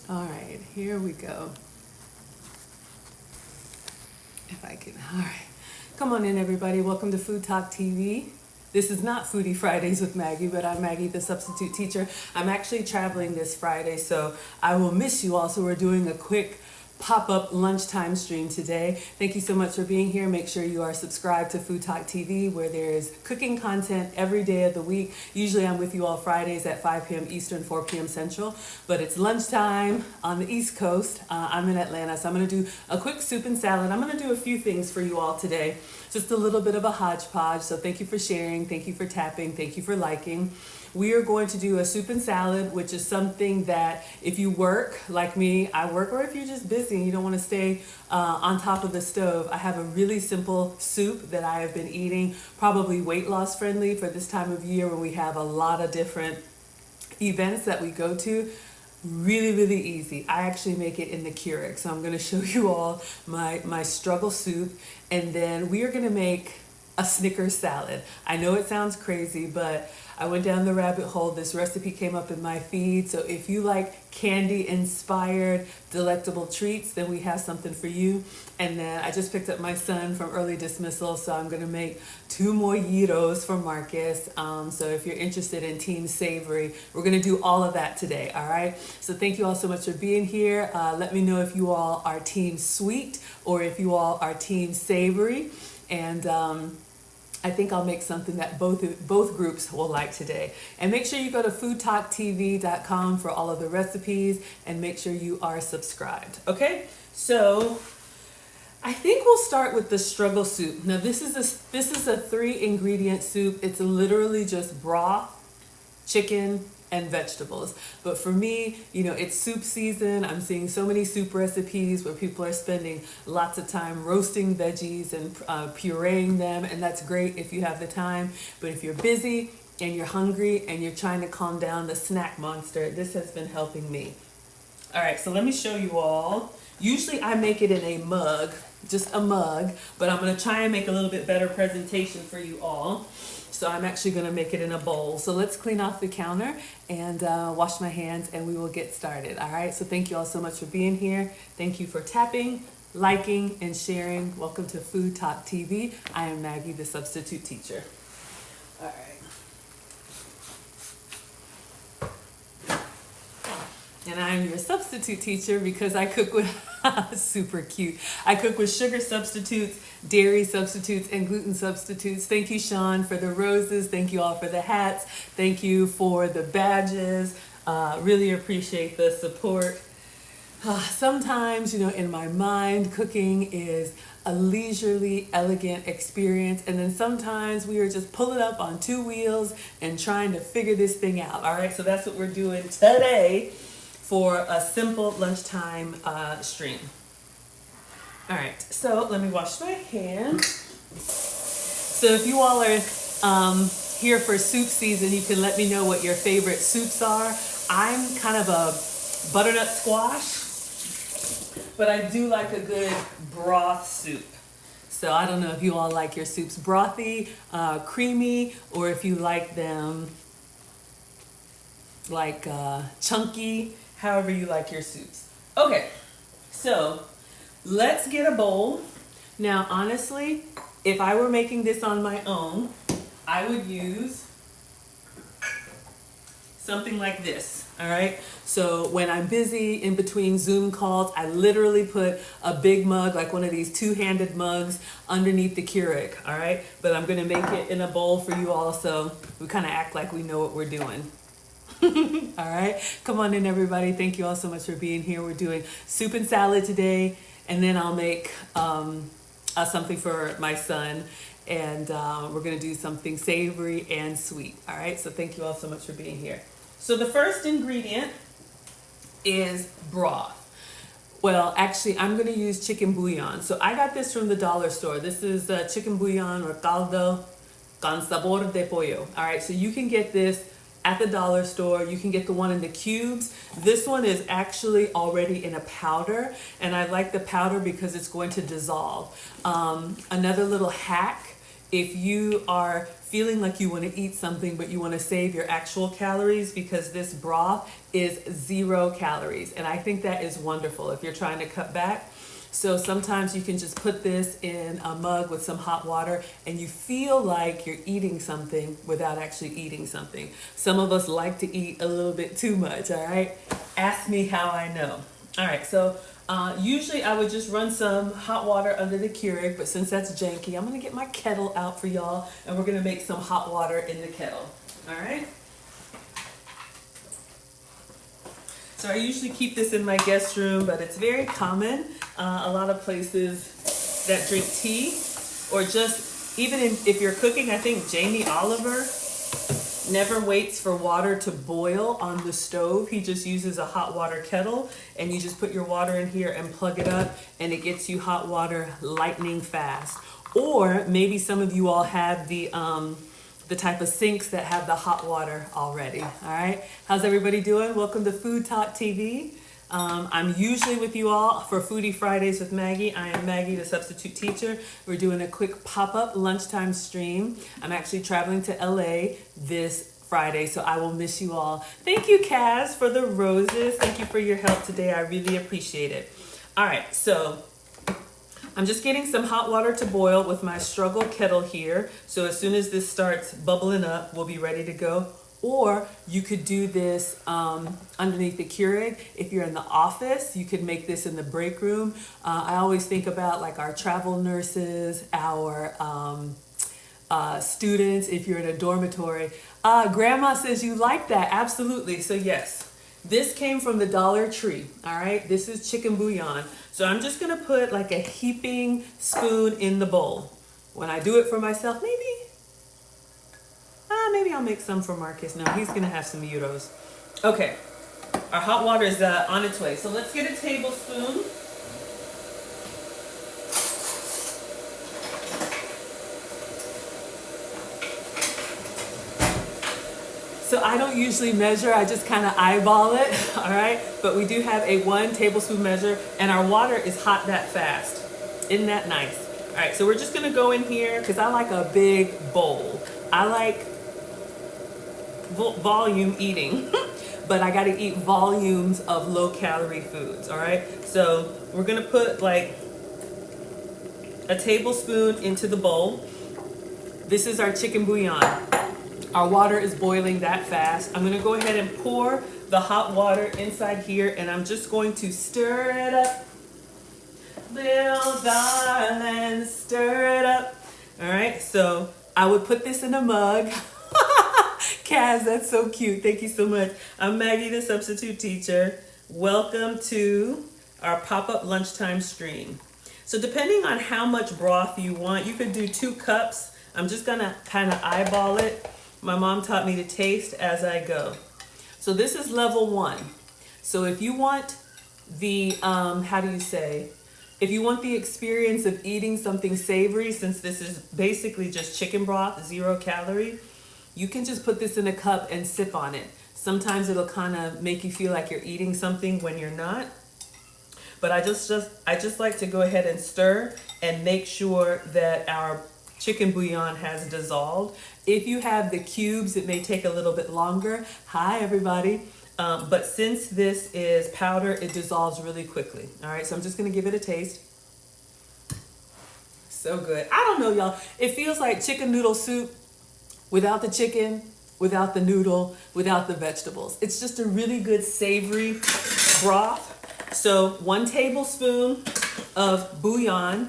All right, here we go. If I can, all right. Come on in, everybody. Welcome to Food Talk TV. This is not Foodie Fridays with Maggie, but I'm Maggie the Substitute Teacher. I'm actually traveling this Friday, so I will miss you all. So we're doing a quick pop-up lunchtime stream today. Thank you so much for being here. Make sure you are subscribed to Food Talk TV, where there is cooking content every day of the week. Usually I'm with you all Fridays at 5 p.m. Eastern, 4 p.m. Central, but it's lunchtime on the East Coast. I'm in Atlanta, so I'm gonna do a quick soup and salad. I'm gonna do a few things for you all today. Just a little bit of a hodgepodge. So thank you for sharing, thank you for tapping, thank you for liking. We are going to do a soup and salad, which is something that if you work like me, I work, or if you're just busy and you don't want to stay on top of the stove, I have a really simple soup that I have been eating, probably weight loss friendly for this time of year when we have a lot of different events that we go to. Really, really easy. I actually make it in the Keurig. So I'm going to show you all my struggle soup, and then we are going to make a Snickers salad. I know it sounds crazy, but I went down the rabbit hole. This recipe came up in my feed. So if you like candy inspired delectable treats, then we have something for you. And then I just picked up my son from early dismissal, so I'm gonna make 2 more gyros for Marcus. So if you're interested in team savory, we're gonna do all of that today, all right? So thank you all so much for being here. Let me know if you all are team sweet or if you all are team savory. And I think I'll make something that both groups will like today. And make sure you go to foodtoktv.com for all of the recipes, and make sure you are subscribed. Okay, so I think we'll start with the struggle soup. Now this is a 3-ingredient soup. It's literally just broth, chicken, and vegetables. But for me, it's soup season. I'm seeing so many soup recipes where people are spending lots of time roasting veggies and pureeing them, and that's great if you have the time. But if you're busy and you're hungry and you're trying to calm down the snack monster, this has been helping me. All right, so let me show you all. Usually I make it in a mug, just a mug, but I'm gonna try and make a little bit better presentation for you all. So I'm actually going to make it in a bowl. So let's clean off the counter and wash my hands, and we will get started. All right. So thank you all so much for being here. Thank you for tapping, liking, and sharing. Welcome to Food Talk TV. I am Maggie, the Substitute Teacher. All right. And I'm your substitute teacher because I cook with, super cute. I cook with sugar substitutes, dairy substitutes, and gluten substitutes. Thank you, Sean, for the roses. Thank you all for the hats. Thank you for the badges. Really appreciate the support. Sometimes, in my mind, cooking is a leisurely, elegant experience. And then sometimes we are just pulling up on 2 wheels and trying to figure this thing out. All right, so that's what we're doing today for a simple lunchtime stream. All right, so let me wash my hands. So if you all are here for soup season, you can let me know what your favorite soups are. I'm kind of a butternut squash, but I do like a good broth soup. So I don't know if you all like your soups brothy, creamy, or if you like them like chunky, however you like your soups. Okay, so let's get a bowl. Now, honestly, if I were making this on my own, I would use something like this, all right? So when I'm busy in between Zoom calls, I literally put a big mug, like one of these 2-handed mugs, underneath the Keurig, all right? But I'm gonna make it in a bowl for you all, so we kind of act like we know what we're doing. All right, come on in, everybody. Thank you all so much for being here. We're doing soup and salad today, and then I'll make something for my son, and we're gonna do something savory and sweet. All right, so thank you all so much for being here. So the first ingredient is broth. Well, actually, I'm gonna use chicken bouillon. So I got this from the dollar store. This is chicken bouillon or caldo con sabor de pollo. All right, so you can get this at the dollar store. You can get the one in the cubes. This one is actually already in a powder, and I like the powder because it's going to dissolve. Another little hack if you are feeling like you want to eat something but you want to save your actual calories, because this broth is 0 calories. And I think that is wonderful if you're trying to cut back. So sometimes you can just put this in a mug with some hot water and you feel like you're eating something without actually eating something. Some of us like to eat a little bit too much, all right? Ask me how I know. All right, so usually I would just run some hot water under the Keurig, but since that's janky, I'm gonna get my kettle out for y'all and we're gonna make some hot water in the kettle, all right? So I usually keep this in my guest room, but it's very common. A lot of places that drink tea, or just even if you're cooking, I think Jamie Oliver never waits for water to boil on the stove. He just uses a hot water kettle and you just put your water in here and plug it up and it gets you hot water lightning fast. Or maybe some of you all have the type of sinks that have the hot water already. All right, how's everybody doing? Welcome to Food Talk TV. I'm usually with you all for Foodie Fridays with Maggie. I am Maggie the Substitute Teacher. We're doing a quick pop-up lunchtime stream. I'm actually traveling to LA this Friday, so I will miss you all. Thank you, Kaz, for the roses. Thank you for your help today. I really appreciate it. All right, so I'm just getting some hot water to boil with my struggle kettle here. So as soon as this starts bubbling up, we'll be ready to go. Or you could do this underneath the Keurig. If you're in the office, you could make this in the break room. I always think about like our travel nurses, our students, if you're in a dormitory. Grandma says you like that, absolutely. So yes, this came from the Dollar Tree, all right? This is chicken bouillon. So I'm just gonna put like a heaping spoon in the bowl. When I do it for myself, maybe I'll make some for Marcus. No, he's gonna have some gyros. Okay, our hot water is on its way. So let's get a tablespoon. So I don't usually measure, I just kind of eyeball it, all right? But we do have a 1 tablespoon measure and our water is hot that fast. Isn't that nice? All right, so we're just gonna go in here because I like a big bowl. I like volume eating, but I gotta eat volumes of low calorie foods, all right? So we're gonna put like a tablespoon into the bowl. This is our chicken bouillon. Our water is boiling that fast. I'm gonna go ahead and pour the hot water inside here and I'm just going to stir it up. Little darling, stir it up. All right, so I would put this in a mug. Kaz, that's so cute. Thank you so much. I'm Maggie the Substitute Teacher. Welcome to our pop-up lunchtime stream. So depending on how much broth you want, you could do 2 cups. I'm just gonna kind of eyeball it. My mom taught me to taste as I go. So this is level 1. So if you want the, if you want the experience of eating something savory, since this is basically just chicken broth, 0 calorie, you can just put this in a cup and sip on it. Sometimes it'll kind of make you feel like you're eating something when you're not. But I just like to go ahead and stir and make sure that our chicken bouillon has dissolved. If you have the cubes, it may take a little bit longer. Hi, everybody. But since this is powder, it dissolves really quickly. All right, so I'm just gonna give it a taste. So good. I don't know, y'all. It feels like chicken noodle soup without the chicken, without the noodle, without the vegetables. It's just a really good savory broth. So 1 tablespoon of bouillon,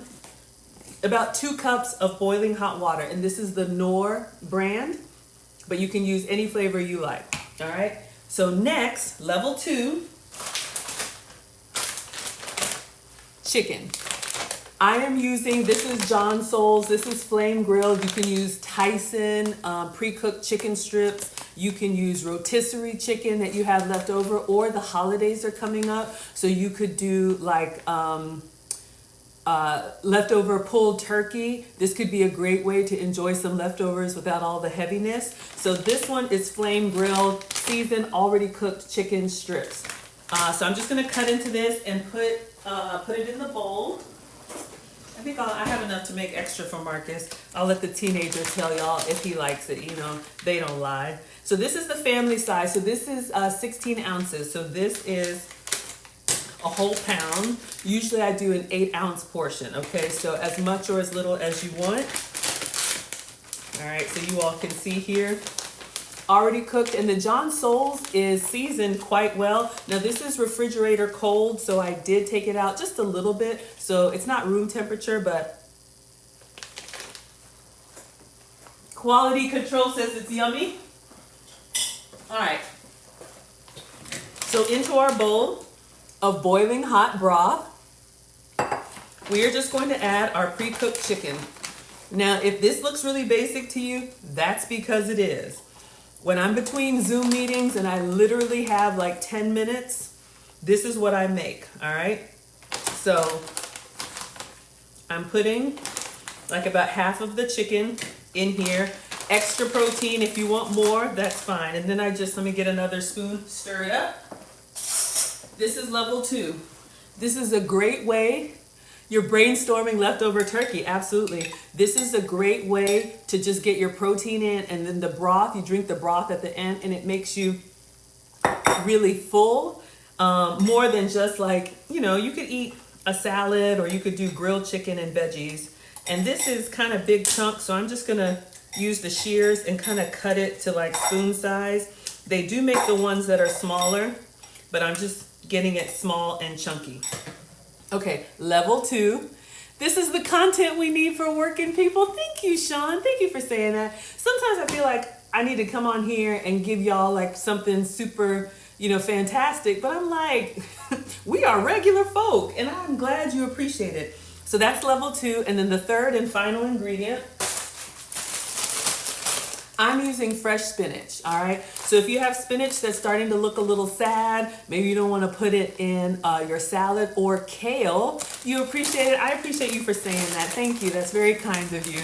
about 2 cups of boiling hot water. And this is the Knorr brand, but you can use any flavor you like, all right? So next, level 2, chicken. I am using, this is John Soul's, this is flame grilled. You can use Tyson pre-cooked chicken strips. You can use rotisserie chicken that you have left over, or the holidays are coming up. So you could do like leftover pulled turkey. This could be a great way to enjoy some leftovers without all the heaviness. So this one is flame grilled, seasoned, already cooked chicken strips. So I'm just gonna cut into this and put it in the bowl. And think I have enough to make extra for Marcus. I'll let the teenager tell y'all if he likes it. You know, they don't lie. So this is the family size. So this is 16 ounces. So this is a whole pound. Usually I do an 8-ounce portion. Okay, so as much or as little as you want. All right, so you all can see here. Already cooked, and the John Souls is seasoned quite well. Now this is refrigerator cold, so I did take it out just a little bit. So it's not room temperature, but quality control says it's yummy. All right, so into our bowl of boiling hot broth, we are just going to add our pre-cooked chicken. Now, if this looks really basic to you, that's because it is. When I'm between Zoom meetings and I literally have like 10 minutes, this is what I make, all right? So I'm putting like about half of the chicken in here. Extra protein, if you want more, that's fine. And then let me get another spoon, stir it up. This is level 2. This is a great way. You're brainstorming leftover turkey, absolutely. This is a great way to just get your protein in, and then the broth, you drink the broth at the end, and it makes you really full. More than just like, you know, you could eat a salad or you could do grilled chicken and veggies. And this is kind of big chunks, so I'm just gonna use the shears and kind of cut it to like spoon size. They do make the ones that are smaller, but I'm just getting it small and chunky. Okay, level 2. This is the content we need for working people. Thank you, Sean. Thank you for saying that. Sometimes I feel like I need to come on here and give y'all like something super, you know, fantastic. But I'm like, we are regular folk, and I'm glad you appreciate it. So that's level 2. And then the third and final ingredient, I'm using fresh spinach, all right? So if you have spinach that's starting to look a little sad, maybe you don't want to put it in your salad, or kale, you appreciate it. I appreciate you for saying that. Thank you. That's very kind of you.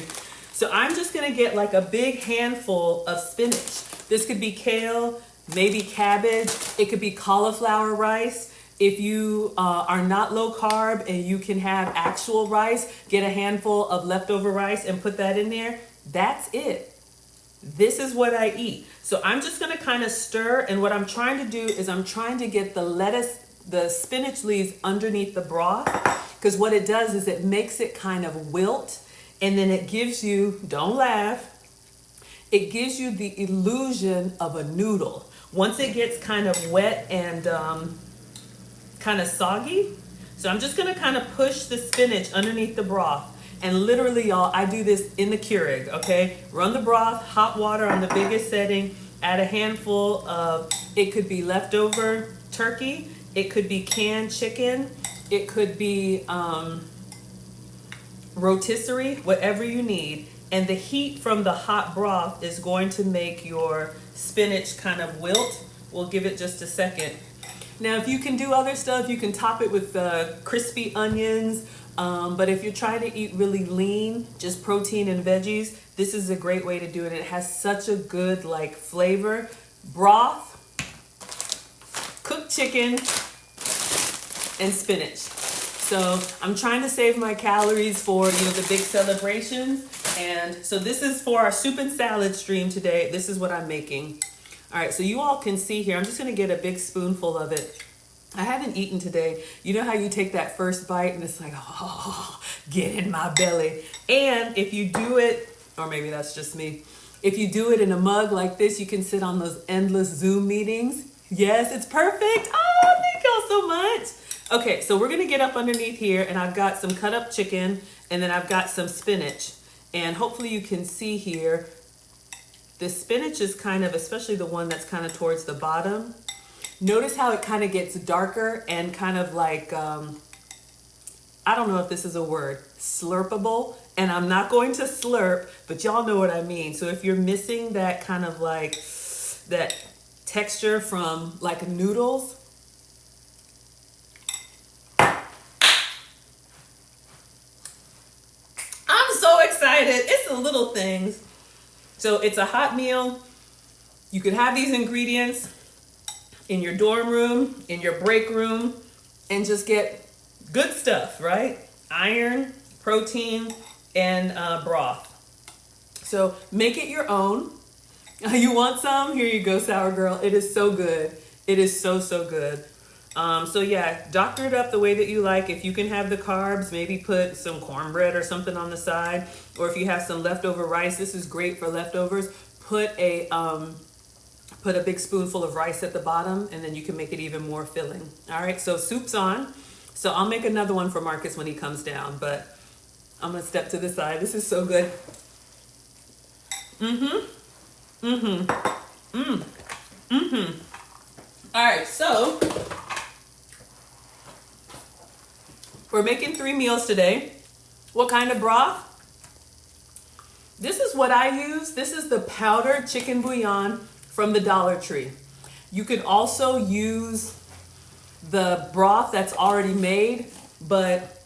So I'm just going to get like a big handful of spinach. This could be kale, maybe cabbage. It could be cauliflower rice. If you are not low carb and you can have actual rice, get a handful of leftover rice and put that in there. That's it. This is what I eat. So I'm just gonna kind of stir, and what I'm trying to do is I'm trying to get the lettuce, the spinach leaves underneath the broth, because what it does is it makes it kind of wilt, and then it gives you, don't laugh, it gives you the illusion of a noodle. Once it gets kind of wet and kind of soggy, so I'm just gonna kind of push the spinach underneath the broth. And literally, y'all, I do this in the Keurig, okay? Run the broth, hot water on the biggest setting, add a handful of, it could be leftover turkey, it could be canned chicken, it could be rotisserie, whatever you need. And the heat from the hot broth is going to make your spinach kind of wilt. We'll give it just a second. Now, if you can do other stuff, you can top it with crispy onions. But if you're trying to eat really lean, just protein and veggies, this is a great way to do it. It has such a good like flavor. Broth, cooked chicken, and spinach. So I'm trying to save my calories for, you know, the big celebrations. And so this is for our soup and salad stream today. This is what I'm making. All right, so you all can see here, I'm just gonna get a big spoonful of it. I haven't eaten today. You know how you take that first bite and it's like, oh, get in my belly. And if you do it, or maybe that's just me, if you do it in a mug like this, you can sit on those endless Zoom meetings. Yes, it's perfect. Oh, thank y'all so much. Okay, so we're gonna get up underneath here, and I've got some cut up chicken, and then I've got some spinach. And hopefully you can see here, the spinach is kind of, especially the one that's kind of towards the bottom, notice how it kind of gets darker and kind of like, I don't know if this is a word, slurpable. And I'm not going to slurp, but y'all know what I mean. So if you're missing that kind of like, that texture from like noodles, I'm so excited. It's the little things. So it's a hot meal. You could have these ingredients in your dorm room, in your break room, and just get good stuff, right? Iron, protein, and broth. So make it your own. You want some? Here you go, Sour Girl. It is so good. It is so, so good. So yeah, doctor it up the way that you like. If you can have the carbs, maybe put some cornbread or something on the side. Or if you have some leftover rice, this is great for leftovers. Put a big spoonful of rice at the bottom, and then you can make it even more filling. All right, so soup's on. So I'll make another one for Marcus when he comes down, but I'm gonna step to the side. This is so good. All right, so we're making 3 meals today. What kind of broth? This is what I use. This is the powdered chicken bouillon from the Dollar Tree. You could also use the broth that's already made, but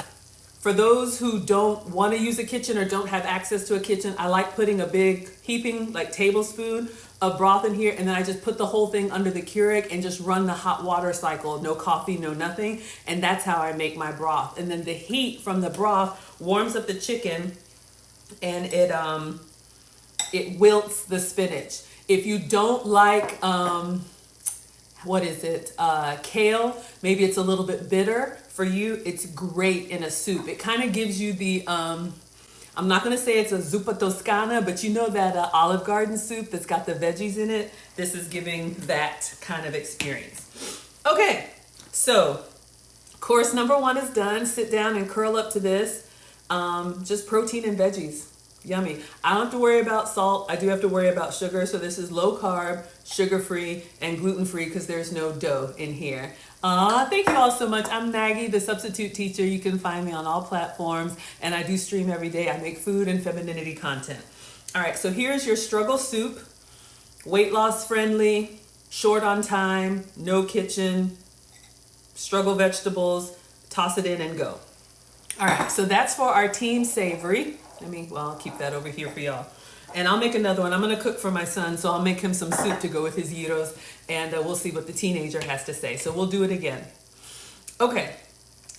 for those who don't want to use a kitchen or don't have access to a kitchen, I like putting a big heaping, like tablespoon of broth in here, and then I just put the whole thing under the Keurig and just run the hot water cycle. No coffee, no nothing. And that's how I make my broth. And then the heat from the broth warms up the chicken, and it wilts the spinach. If you don't like, kale, maybe it's a little bit bitter for you, it's great in a soup. It kind of gives you the, I'm not going to say it's a zuppa toscana, but you know that Olive Garden soup that's got the veggies in it? This is giving that kind of experience. Okay, so course number 1 is done. Sit down and curl up to this. Just protein and veggies. Yummy. I don't have to worry about salt. I do have to worry about sugar. So this is low carb, sugar-free, and gluten-free because there's no dough in here. Thank you all so much. I'm Maggie, the Substitute Teacher. You can find me on all platforms, and I do stream every day. I make food and femininity content. All right, so here's your struggle soup. Weight loss friendly, short on time, no kitchen, struggle vegetables, toss it in and go. All right, so that's for our team savory. I'll keep that over here for y'all. And I'll make another one. I'm gonna cook for my son, so I'll make him some soup to go with his gyros, and we'll see what the teenager has to say. So we'll do it again. Okay,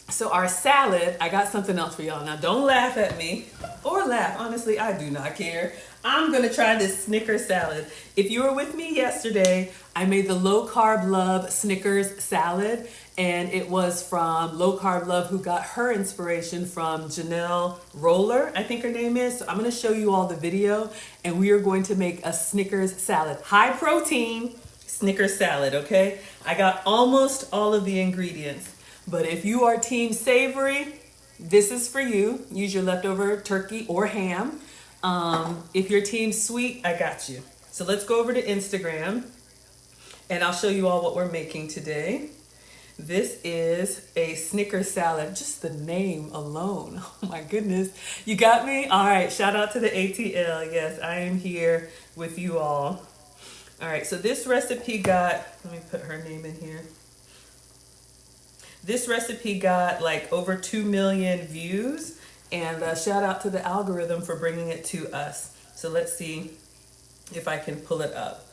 so our salad, I got something else for y'all. Now don't laugh at me, or laugh, honestly, I do not care. I'm gonna try this Snickers salad. If you were with me yesterday, I made the Low Carb Love Snickers salad, and it was from Low Carb Love, who got her inspiration from Janelle Roller, I think her name is. So I'm gonna show you all the video, and we are going to make a Snickers salad. High protein Snickers salad, okay? I got almost all of the ingredients, but if you are team savory, this is for you. Use your leftover turkey or ham. If you're team sweet, I got you. So let's go over to Instagram, and I'll show you all what we're making today. This is a Snickers salad. Just the name alone. Oh my goodness. You got me? All right. Shout out to the ATL. Yes, I am here with you all. All right. So this recipe got, let me put her name in here. This recipe got like over 2 million views. And shout out to the algorithm for bringing it to us. So let's see if I can pull it up.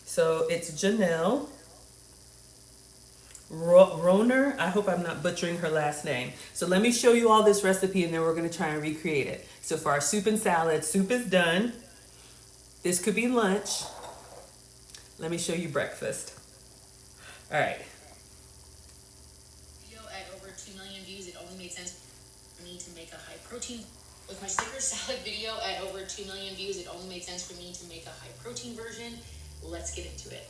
So it's Janelle Roner. I hope I'm not butchering her last name. So let me show you all this recipe, and then we're going to try and recreate it. So for our soup and salad, soup is done. This could be lunch. Let me show you breakfast. All right. Video at over 2 million views. It only made sense for me to make a high protein. With my Snickers salad video at over 2 million views, it only made sense for me to make a high protein version. Let's get into it.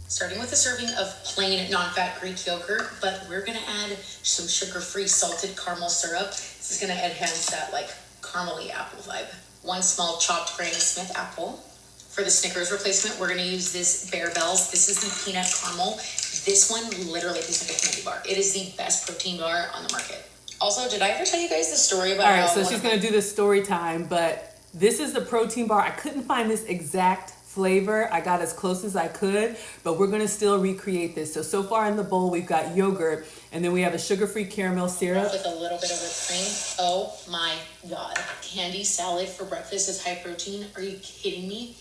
Starting with a serving of plain non-fat Greek yogurt, but we're gonna add some sugar-free salted caramel syrup. This is gonna enhance that like caramely apple vibe. 1 small chopped Granny Smith apple. For the Snickers replacement, we're gonna use this Bear Bells. This is the peanut caramel. This one literally tastes like a candy bar. It is the best protein bar on the market. Also, did I ever tell you guys the story about All right, so she's gonna do the story time, but this is the protein bar. I couldn't find this exact flavor. I got as close as I could, but we're gonna still recreate this. So far in the bowl, we've got yogurt, and then we have a sugar-free caramel syrup. With a little bit of whipped cream. Oh my God. Candy salad for breakfast is high protein. Are you kidding me?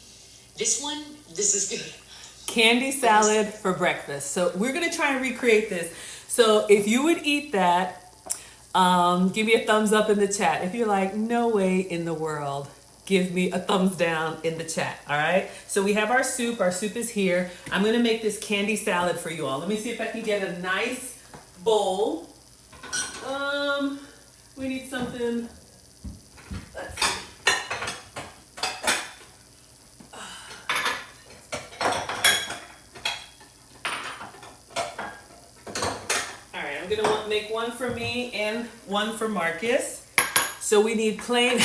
This is good. Candy salad for breakfast. So we're gonna try and recreate this. So if you would eat that, Give me a thumbs up in the chat. If you're like, no way in the world, give me a thumbs down in the chat. All right. So we have our soup. Our soup is here. I'm going to make this candy salad for you all. Let me see if I can get a nice bowl. We need something. Let's see. All right, I'm gonna make one for me and one for Marcus. So we need plain.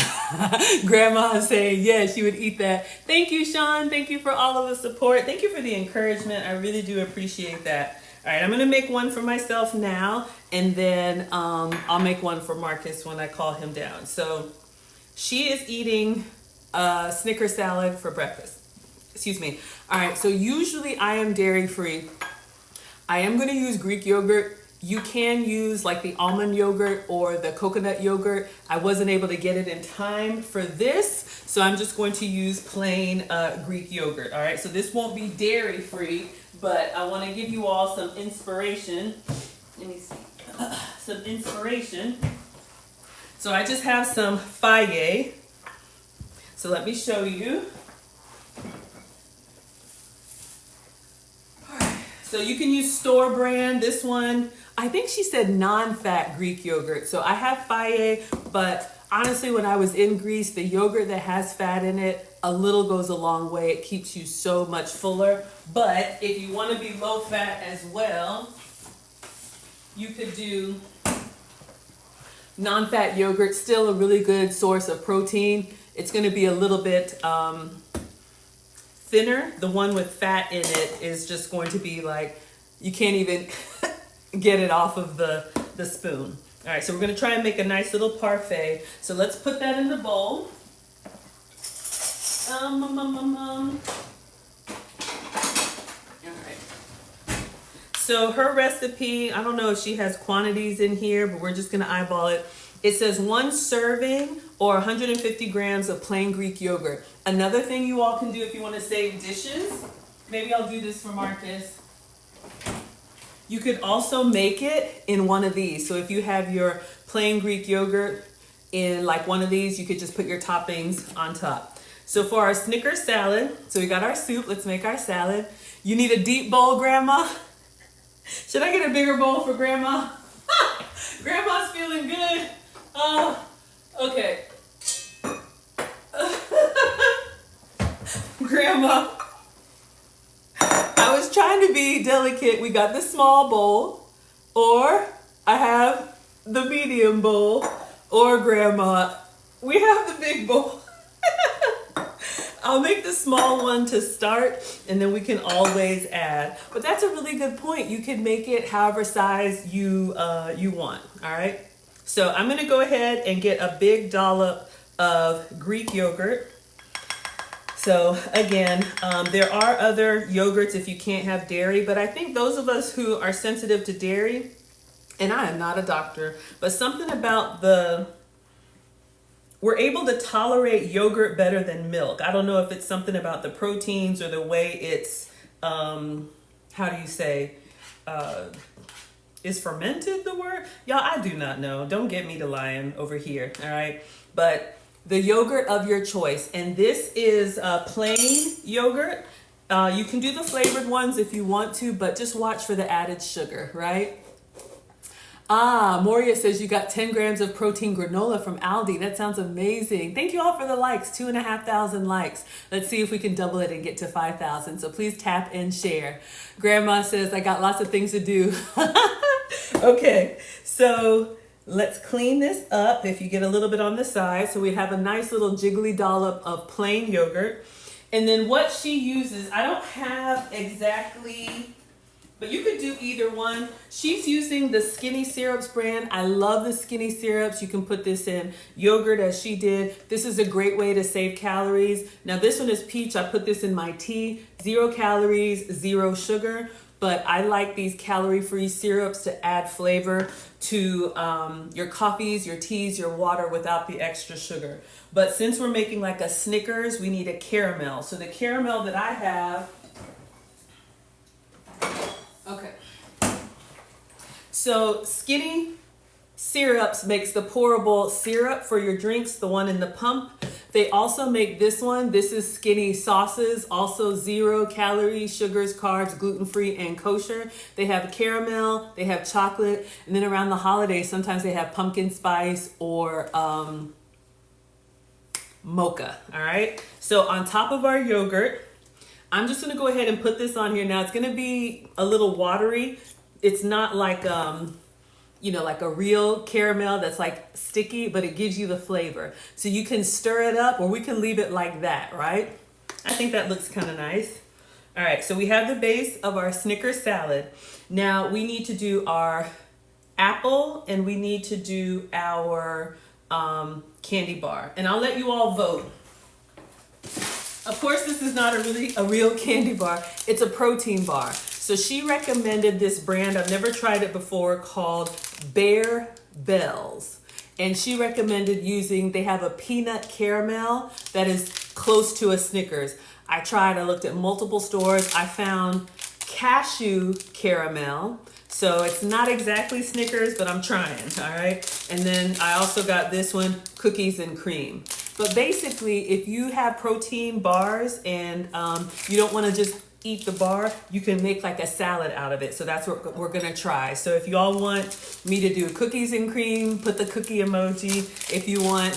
Grandma is saying yes, she would eat that. Thank you, Sean. Thank you for all of the support. Thank you for the encouragement. I really do appreciate that. All right, I'm gonna make one for myself now, and then I'll make one for Marcus when I call him down. So she is eating a Snicker salad for breakfast. Excuse me. All right, so usually I am dairy free. I am gonna use Greek yogurt. You can use like the almond yogurt or the coconut yogurt. I wasn't able to get it in time for this, so I'm just going to use plain Greek yogurt. All right, so this won't be dairy free, but I want to give you all some inspiration. Let me see. Some inspiration. So I just have some faye. So let me show you. All right. So you can use store brand. This one, I think she said non-fat Greek yogurt. So I have faye, but honestly, when I was in Greece, the yogurt that has fat in it, a little goes a long way. It keeps you so much fuller. But if you want to be low fat as well, you could do non-fat yogurt. Still a really good source of protein. It's going to be a little bit thinner. The one with fat in it is just going to be like, you can't even get it off of the spoon. All right, so we're going to try and make a nice little parfait. So let's put that in the bowl. All right. So her recipe, I don't know if she has quantities in here, but we're just going to eyeball it. It says 1 serving or 150 grams of plain Greek yogurt. Another thing you all can do if you want to save dishes, maybe I'll do this for Marcus. You could also make it in one of these. So if you have your plain Greek yogurt in like one of these, you could just put your toppings on top. So for our Snicker salad, so we got our soup, let's make our salad. You need a deep bowl, Grandma. Should I get a bigger bowl for Grandma? Grandma's feeling good. Okay. Grandma, I was trying to be delicate. We got the small bowl, or I have the medium bowl, or Grandma, we have the big bowl. I'll make the small one to start, and then we can always add. But that's a really good point. You can make it however size you want, all right? So I'm gonna go ahead and get a big dollop of Greek yogurt. So again, there are other yogurts if you can't have dairy, but I think those of us who are sensitive to dairy, and I am not a doctor, but something about we're able to tolerate yogurt better than milk. I don't know if it's something about the proteins or the way it's, how do you say, is fermented the word? Y'all, I do not know. Don't get me to lying over here, all right? But the yogurt of your choice. And this is plain yogurt. You can do the flavored ones if you want to, but just watch for the added sugar, right? Moria says you got 10 grams of protein granola from Aldi. That sounds amazing. Thank you all for the likes, 2,500 likes. Let's see if we can double it and get to 5,000. So please tap and share. Grandma says, I got lots of things to do. Okay, so let's clean this up if you get a little bit on the side. So we have a nice little jiggly dollop of plain yogurt. And then what she uses, I don't have exactly, but you could do either one. She's using the Skinny Syrups brand. I love the Skinny Syrups. You can put this in yogurt as she did. This is a great way to save calories. Now this one is peach. I put this in my tea. 0 calories, 0 sugar. But I like these calorie-free syrups to add flavor to your coffees, your teas, your water without the extra sugar. But since we're making like a Snickers, we need a caramel. So the caramel that I have, okay. So Skinny Syrups makes the pourable syrup for your drinks, the one in the pump. They also make this one. This is Skinny Sauces, also 0 calories, sugars, carbs, gluten-free, and kosher. They have caramel, they have chocolate, and then around the holidays, sometimes they have pumpkin spice or mocha, all right? So on top of our yogurt, I'm just gonna go ahead and put this on here. Now it's gonna be a little watery. It's not like, like a real caramel that's like sticky, but it gives you the flavor. So you can stir it up or we can leave it like that, right? I think that looks kind of nice. All right, so we have the base of our Snickers salad. Now we need to do our apple and we need to do our candy bar. And I'll let you all vote. Of course, this is not a real candy bar. It's a protein bar. So she recommended this brand. I've never tried it before, called Bear Bells. And she recommended they have a peanut caramel that is close to a Snickers. I looked at multiple stores. I found cashew caramel. So it's not exactly Snickers, but I'm trying, all right? And then I also got this one, cookies and cream. But basically, if you have protein bars and you don't want to just eat the bar, you can make like a salad out of it. So that's what we're gonna try. So if you all want me to do cookies and cream, put the cookie emoji. If you want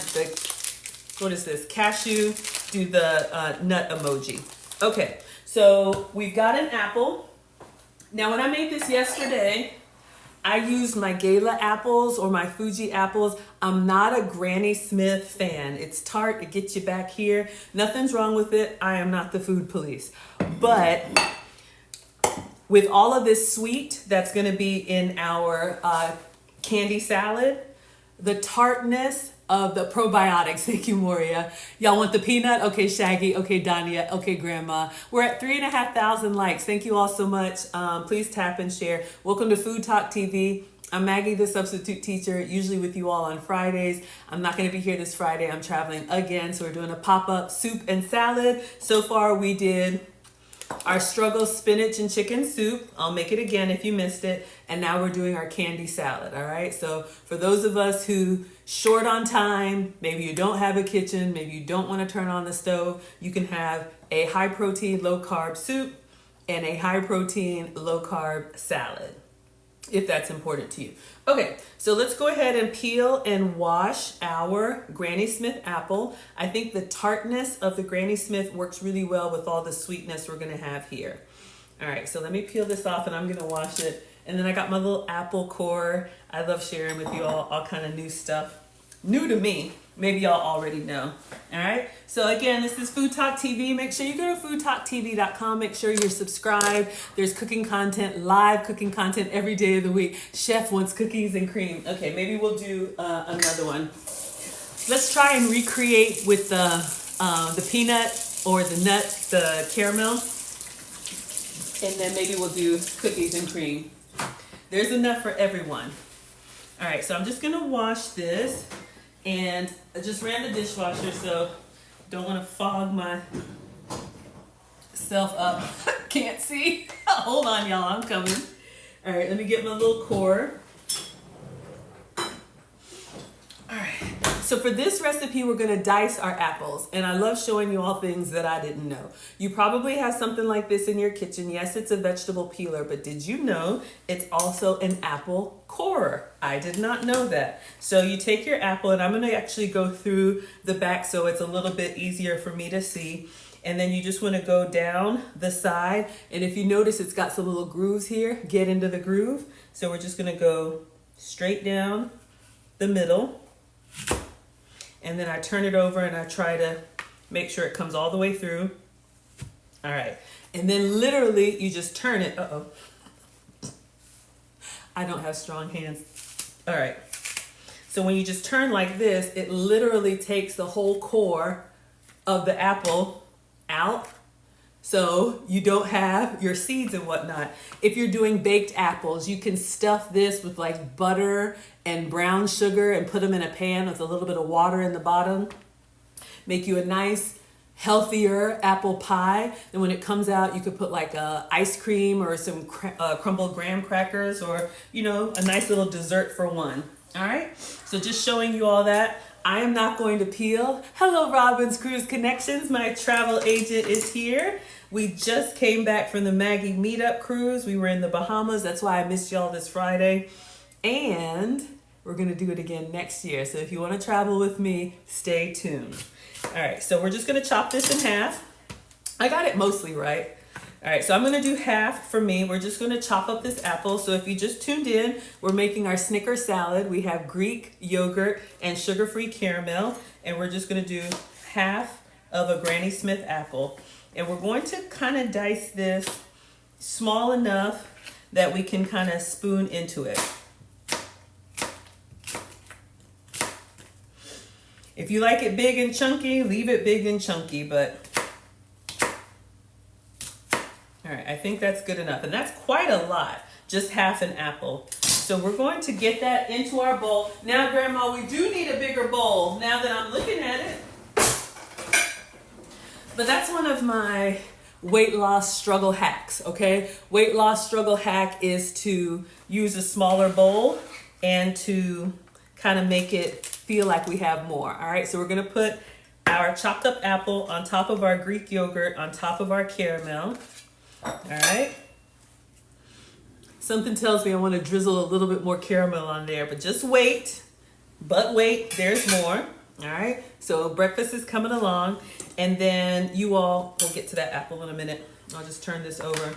cashew, do the nut emoji. Okay, so we've got an apple. Now when I made this yesterday, I used my Gala apples or my Fuji apples. I'm not a Granny Smith fan. It's tart, it gets you back here. Nothing's wrong with it. I am not the food police. But with all of this sweet that's gonna be in our candy salad, the tartness of the probiotics. Thank you, Moria. Y'all want the peanut? Okay, Shaggy. Okay, Danya. Okay, Grandma. We're at 3,500 likes. Thank you all so much. Please tap and share. Welcome to Food Talk TV. I'm Maggie the Substitute Teacher, usually with you all on Fridays. I'm not going to be here this Friday. I'm traveling again, so we're doing a pop-up soup and salad. So far, we did our struggle spinach and chicken soup. I'll make it again if you missed it. And now we're doing our candy salad, all right? So for those of us who short on time, maybe you don't have a kitchen, maybe you don't want to turn on the stove, you can have a high protein, low carb soup and a high protein, low carb salad, if that's important to you. Okay, so let's go ahead and peel and wash our Granny Smith apple. I think the tartness of the Granny Smith works really well with all the sweetness we're gonna have here. All right, so let me peel this off and I'm gonna wash it. And then I got my little apple core. I love sharing with you all kind of new stuff. New to me, maybe y'all already know. All right, so again, this is Food Talk TV. Make sure you go to foodtoktv.com. Make sure you're subscribed. There's cooking content, live cooking content every day of the week. Chef wants cookies and cream. Okay, maybe we'll do another one. Let's try and recreate with the peanut or the nut, the caramel. And then maybe we'll do cookies and cream. There's enough for everyone. All right, so I'm just gonna wash this. And I just ran the dishwasher, so don't want to fog myself up. Can't see. Hold on, y'all. I'm coming. All right, let me get my little core. All right. So for this recipe, we're going to dice our apples. And I love showing you all things that I didn't know. You probably have something like this in your kitchen. Yes, it's a vegetable peeler, but did you know it's also an apple corer? I did not know that. So you take your apple, and I'm going to actually go through the back so it's a little bit easier for me to see. And then you just want to go down the side. And if you notice, it's got some little grooves here. Get into the groove. So we're just going to go straight down the middle. And then I turn it over and I try to make sure it comes all the way through. All right. And then literally you just turn it. Uh-oh. I don't have strong hands. All right. So when you just turn like this, it literally takes the whole core of the apple out. So you don't have your seeds and whatnot. If you're doing baked apples, you can stuff this with like butter and brown sugar and put them in a pan with a little bit of water in the bottom. Make you a nice, healthier apple pie. And when it comes out, you could put like ice cream or some crumbled graham crackers or, you know, a nice little dessert for one. All right, so just showing you all that. I am not going to peel. Hello, Robbins Cruise Connections. My travel agent is here. We just came back from the Maggie meetup cruise. We were in the Bahamas. That's why I missed y'all this Friday. And we're going to do it again next year. So if you want to travel with me, stay tuned. All right, so we're just going to chop this in half. I got it mostly right. All right, so I'm gonna do half for me. We're just gonna chop up this apple. So if you just tuned in, we're making our Snicker salad. We have Greek yogurt and sugar-free caramel, and we're just gonna do half of a Granny Smith apple. And we're going to kind of dice this small enough that we can kind of spoon into it. If you like it big and chunky, leave it big and chunky, but all right, I think that's good enough. And that's quite a lot, just half an apple. So we're going to get that into our bowl. Now, Grandma, we do need a bigger bowl now that I'm looking at it. But that's one of my weight loss struggle hacks, okay? Weight loss struggle hack is to use a smaller bowl and to kind of make it feel like we have more, all right? So we're gonna put our chopped up apple on top of our Greek yogurt, on top of our caramel. All right. Something tells me I want to drizzle a little bit more caramel on there, but just wait. But wait, there's more. All right. So breakfast is coming along, and then you all will get to that apple in a minute. I'll just turn this over.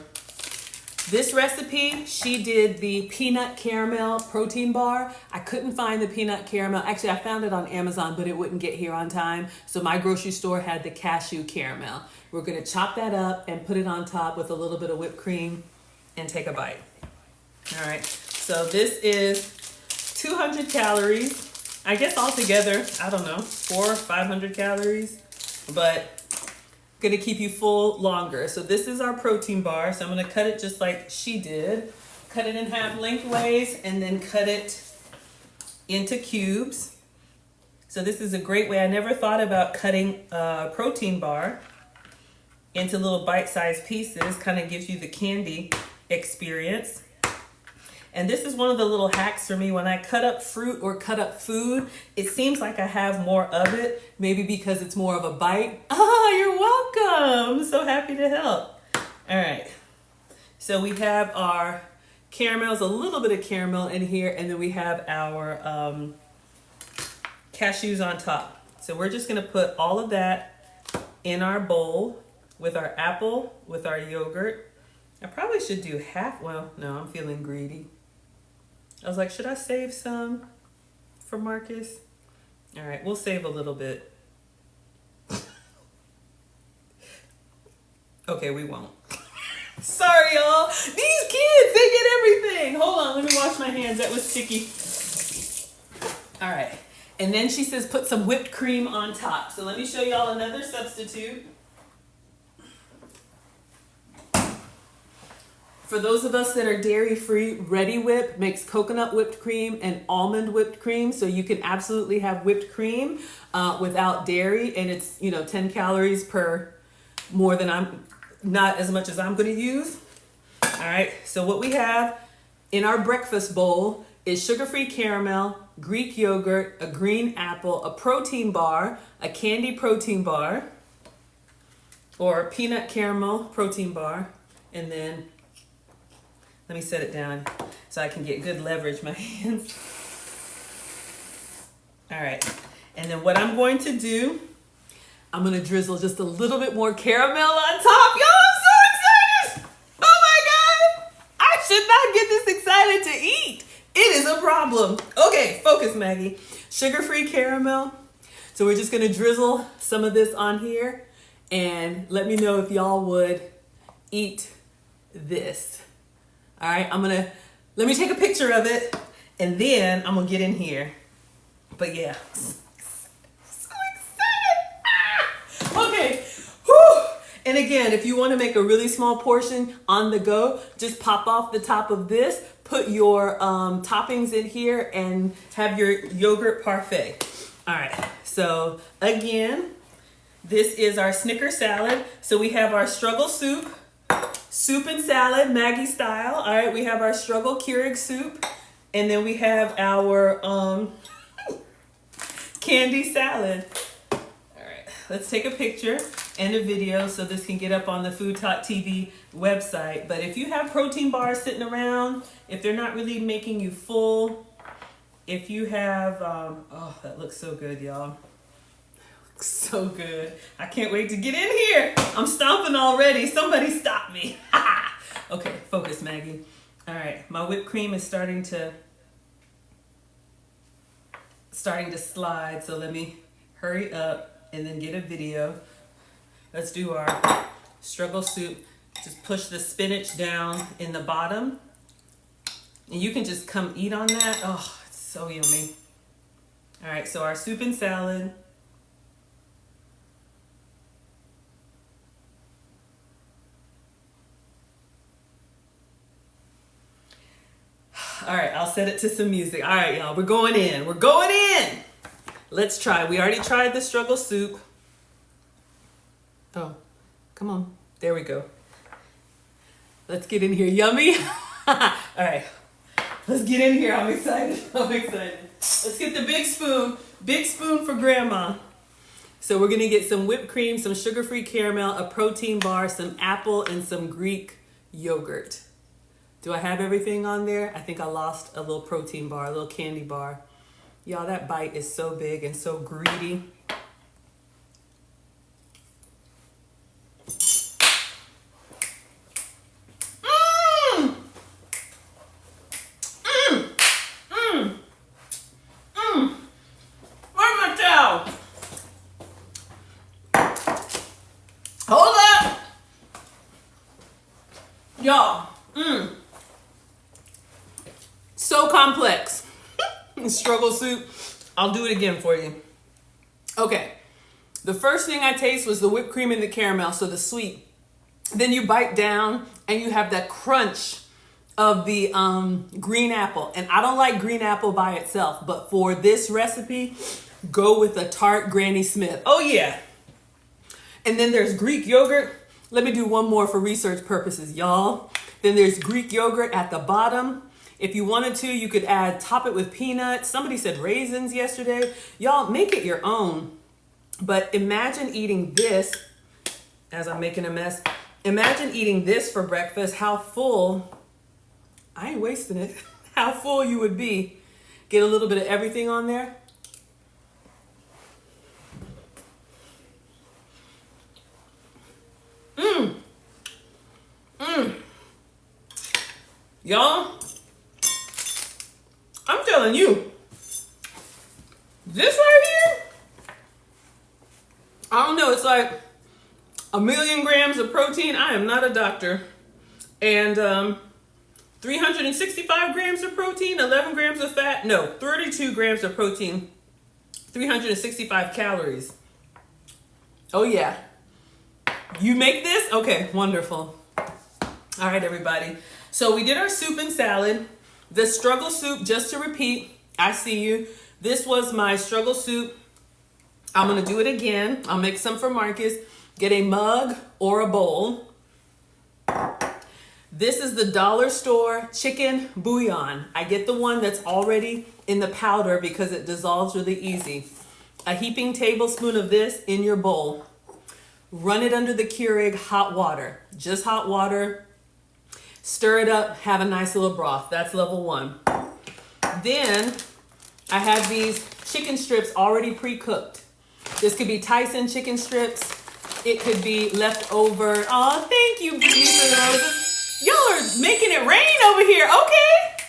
This recipe, she did the peanut caramel protein bar. I couldn't find the peanut caramel. Actually, I found it on Amazon, but it wouldn't get here on time. So my grocery store had the cashew caramel. We're gonna chop that up and put it on top with a little bit of whipped cream and take a bite. All right, so this is 200 calories. I guess altogether, I don't know, 400 or 500 calories, but gonna keep you full longer. So this is our protein bar. So I'm gonna cut it just like she did. Cut it in half lengthways and then cut it into cubes. So this is a great way. I never thought about cutting a protein bar into little bite-sized pieces. Kind of gives you the candy experience. And this is one of the little hacks for me. When I cut up fruit or cut up food, it seems like I have more of it, maybe because it's more of a bite. Ah, you're welcome. I'm so happy to help. All right. So we have our caramels, a little bit of caramel in here, and then we have our cashews on top. So we're just gonna put all of that in our bowl with our apple, with our yogurt. I probably should do half. Well, no, I'm feeling greedy. I was like, should I save some for Marcus? All right, we'll save a little bit. Okay, we won't. Sorry, y'all. These kids, they get everything. Hold on, let me wash my hands. That was sticky. All right, and then she says put some whipped cream on top. So let me show y'all another substitute. For those of us that are dairy-free, Ready Whip makes coconut whipped cream and almond whipped cream. So you can absolutely have whipped cream without dairy. And it's, 10 calories per more than not as much as I'm going to use. All right. So what we have in our breakfast bowl is sugar-free caramel, Greek yogurt, a green apple, a protein bar, a candy protein bar, or peanut caramel protein bar, and then let me set it down so I can get good leverage, my hands. All right, and then what I'm going to do, I'm gonna drizzle just a little bit more caramel on top. Y'all, I'm so excited! Oh my God! I should not get this excited to eat. It is a problem. Okay, focus, Maggie. Sugar-free caramel. So we're just gonna drizzle some of this on here and let me know if y'all would eat this. All right, let me take a picture of it and then I'm gonna get in here. But yeah, so excited. Okay, whew. And again, if you wanna make a really small portion on the go, just pop off the top of this, put your toppings in here and have your yogurt parfait. All right, so again, this is our Snicker salad. So we have our struggle soup and salad, Maggie style. All right, we have our struggle Keurig soup. And then we have our candy salad. All right, let's take a picture and a video so this can get up on the FoodtokTV website. But if you have protein bars sitting around, if they're not really making you full, if you have, oh, that looks so good, y'all. Looks so good. I can't wait to get in here. I'm stomping already. Somebody stop me. Okay, focus, Maggie. All right, my whipped cream is starting to slide, so let me hurry up and then get a video. Let's do our struggle soup. Just push the spinach down in the bottom, and you can just come eat on that. Oh, it's so yummy. All right, so our soup and salad. All right, I'll set it to some music. All right, y'all, we're going in. We're going in. Let's try. We already tried the struggle soup. Oh, come on. There we go. Let's get in here. Yummy. All right, let's get in here. I'm excited. I'm excited. Let's get the big spoon. Big spoon for grandma. So we're going to get some whipped cream, some sugar-free caramel, a protein bar, some apple, and some Greek yogurt. Do I have everything on there? I think I lost a little protein bar, a little candy bar. Y'all, that bite is so big and so greedy. Where's my towel? Hold up. Y'all. So complex. Struggle soup. I'll do it again for you. Okay. The first thing I taste was the whipped cream and the caramel, so the sweet. Then you bite down and you have that crunch of the green apple. And I don't like green apple by itself, but for this recipe, go with a tart Granny Smith. Oh yeah. And then there's Greek yogurt. Let me do one more for research purposes, y'all. Then there's Greek yogurt at the bottom. If you wanted to, you could top it with peanuts. Somebody said raisins yesterday. Y'all, make it your own. But imagine eating this, as I'm making a mess. Imagine eating this for breakfast. How full, I ain't wasting it. How full you would be. Get a little bit of everything on there. Y'all, I'm telling you, this right here, I don't know, it's like 1,000,000 grams of protein. I am not a doctor. And 365 grams of protein, 11 grams of fat. No, 32 grams of protein, 365 calories. Oh yeah. You make this? Okay, wonderful. All right, everybody. So we did our soup and salad. The struggle soup, just to repeat, I see you. This was my struggle soup. I'm gonna do it again. I'll make some for Marcus. Get a mug or a bowl. This is the dollar store chicken bouillon. I get the one that's already in the powder because it dissolves really easy. A heaping tablespoon of this in your bowl. Run it under the Keurig hot water, just hot water. Stir it up, have a nice little broth. That's level 1. Then I have these chicken strips already pre-cooked. This could be Tyson chicken strips. It could be leftover. Oh, thank you, Brittany, for the roses. Y'all are making it rain over here. Okay.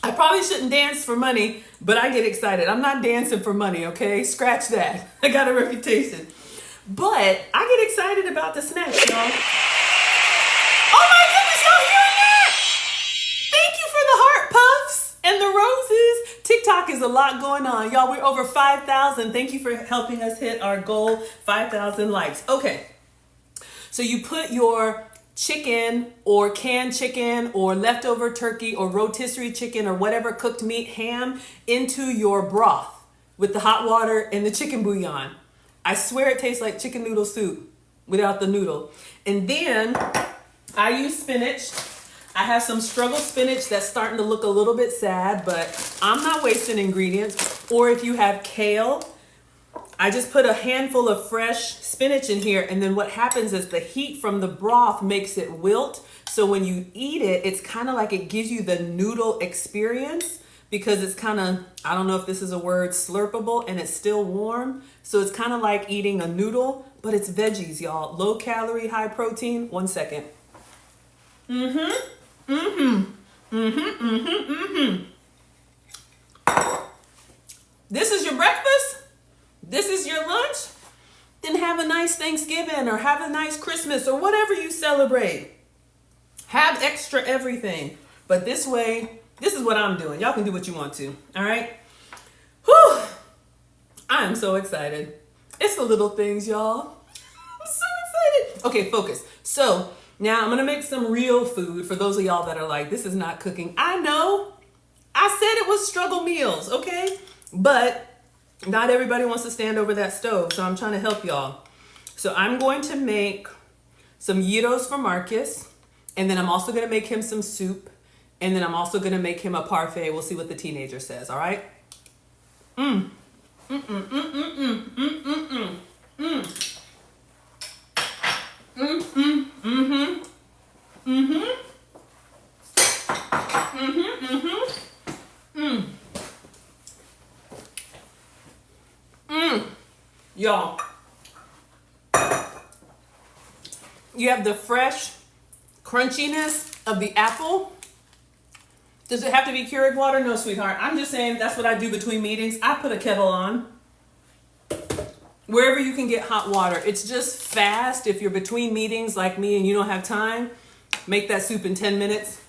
I probably shouldn't dance for money, but I get excited. I'm not dancing for money, okay? Scratch that. I got a reputation. But I get excited about the snacks, y'all. Oh my goodness, y'all hearing that? Thank you for the heart puffs and the roses. TikTok is a lot going on. Y'all, we're over 5,000. Thank you for helping us hit our goal, 5,000 likes. Okay, so you put your chicken or canned chicken or leftover turkey or rotisserie chicken or whatever cooked meat, ham, into your broth with the hot water and the chicken bouillon. I swear it tastes like chicken noodle soup without the noodle. And then I use spinach. I have some struggle spinach that's starting to look a little bit sad, but I'm not wasting ingredients. Or if you have kale, I just put a handful of fresh spinach in here, and then what happens is the heat from the broth makes it wilt. So when you eat it, it's kind of like it gives you the noodle experience because it's kind of, I don't know if this is a word, slurpable, and it's still warm. So it's kind of like eating a noodle, but it's veggies, y'all. Low calorie, high protein. 1 second. This is your breakfast? This is your lunch? Then have a nice Thanksgiving or have a nice Christmas or whatever you celebrate. Have extra everything. But this way, this is what I'm doing. Y'all can do what you want to. All right? Whew. I am so excited. It's the little things, y'all. I'm so excited. Okay, focus. So now I'm going to make some real food for those of y'all that are like, this is not cooking. I know. I said it was struggle meals, okay? But not everybody wants to stand over that stove, so I'm trying to help y'all. So I'm going to make some gyros for Marcus, and then I'm also going to make him some soup, and then I'm also going to make him a parfait. We'll see what the teenager says, all right? Y'all, you have the fresh crunchiness of the apple. Does it have to be Keurig water? No, sweetheart. I'm just saying that's what I do between meetings. I put a kettle on. Wherever you can get hot water. It's just fast. If you're between meetings like me and you don't have time, make that soup in 10 minutes.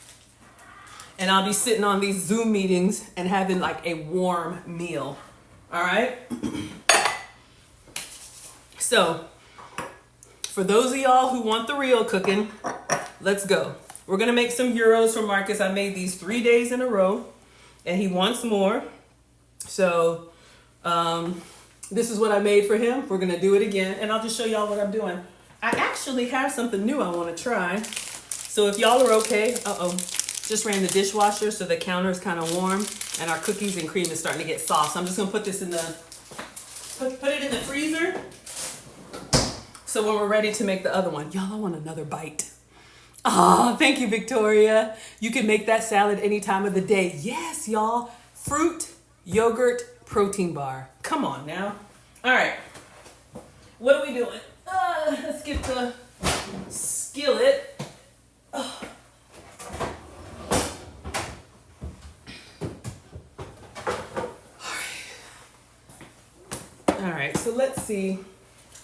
And I'll be sitting on these Zoom meetings and having like a warm meal. All right? So, for those of y'all who want the real cooking, let's go. We're going to make some gyros for Marcus. I made these 3 days in a row, and he wants more. So, this is what I made for him. We're going to do it again, and I'll just show y'all what I'm doing. I actually have something new I want to try. So, if y'all are okay, just ran the dishwasher, so the counter is kind of warm, and our cookies and cream is starting to get soft. So, I'm just going to put this in the, put it in the freezer. So when we're ready to make the other one, y'all, I want another bite. Oh, thank you, Victoria. You can make that salad any time of the day. Yes, y'all. Fruit, yogurt, protein bar. Come on now. All right. What are we doing? Let's get the skillet. Oh. All right, so let's see.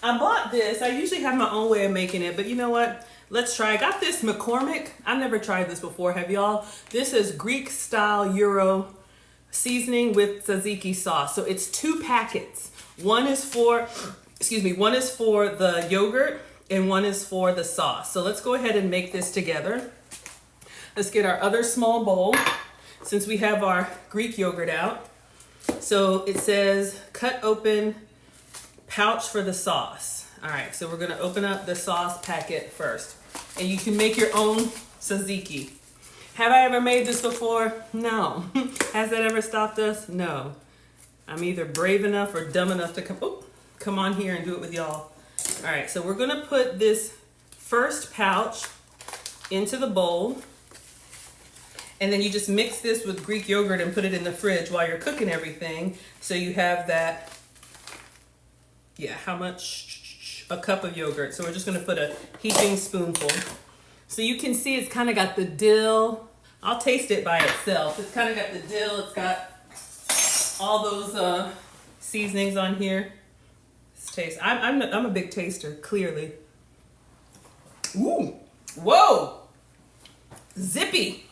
I bought this. I usually have my own way of making it, but you know what? Let's try. I got this McCormick. I've never tried this before. Have y'all? This is Greek style gyro seasoning with tzatziki sauce. So it's 2 packets. One is for the yogurt and one is for the sauce. So let's go ahead and make this together. Let's get our other small bowl since we have our Greek yogurt out. So it says cut open pouch for the sauce. All right, so we're gonna open up the sauce packet first. And you can make your own tzatziki. Have I ever made this before? No. Has that ever stopped us? No. I'm either brave enough or dumb enough to come on here and do it with y'all. All right, so we're gonna put this first pouch into the bowl. And then you just mix this with Greek yogurt and put it in the fridge while you're cooking everything. So you have that. Yeah, how much? A cup of yogurt. So we're just gonna put a heaping spoonful. So you can see it's kind of got the dill. I'll taste it by itself. It's kind of got the dill. It's got all those seasonings on here. Let's taste. I'm a big taster, clearly. Ooh, whoa, zippy.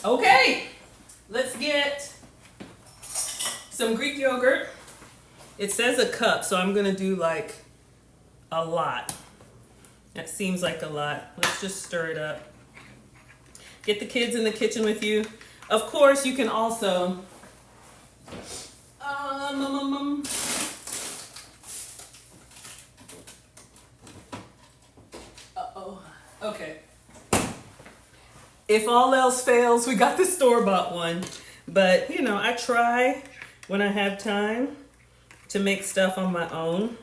Okay, let's get some Greek yogurt. It says a cup, so I'm gonna do like a lot. That seems like a lot. Let's just stir it up. Get the kids in the kitchen with you. Of course, you can also okay. If all else fails, we got the store-bought one. But, you know, I try when I have time to make stuff on my own.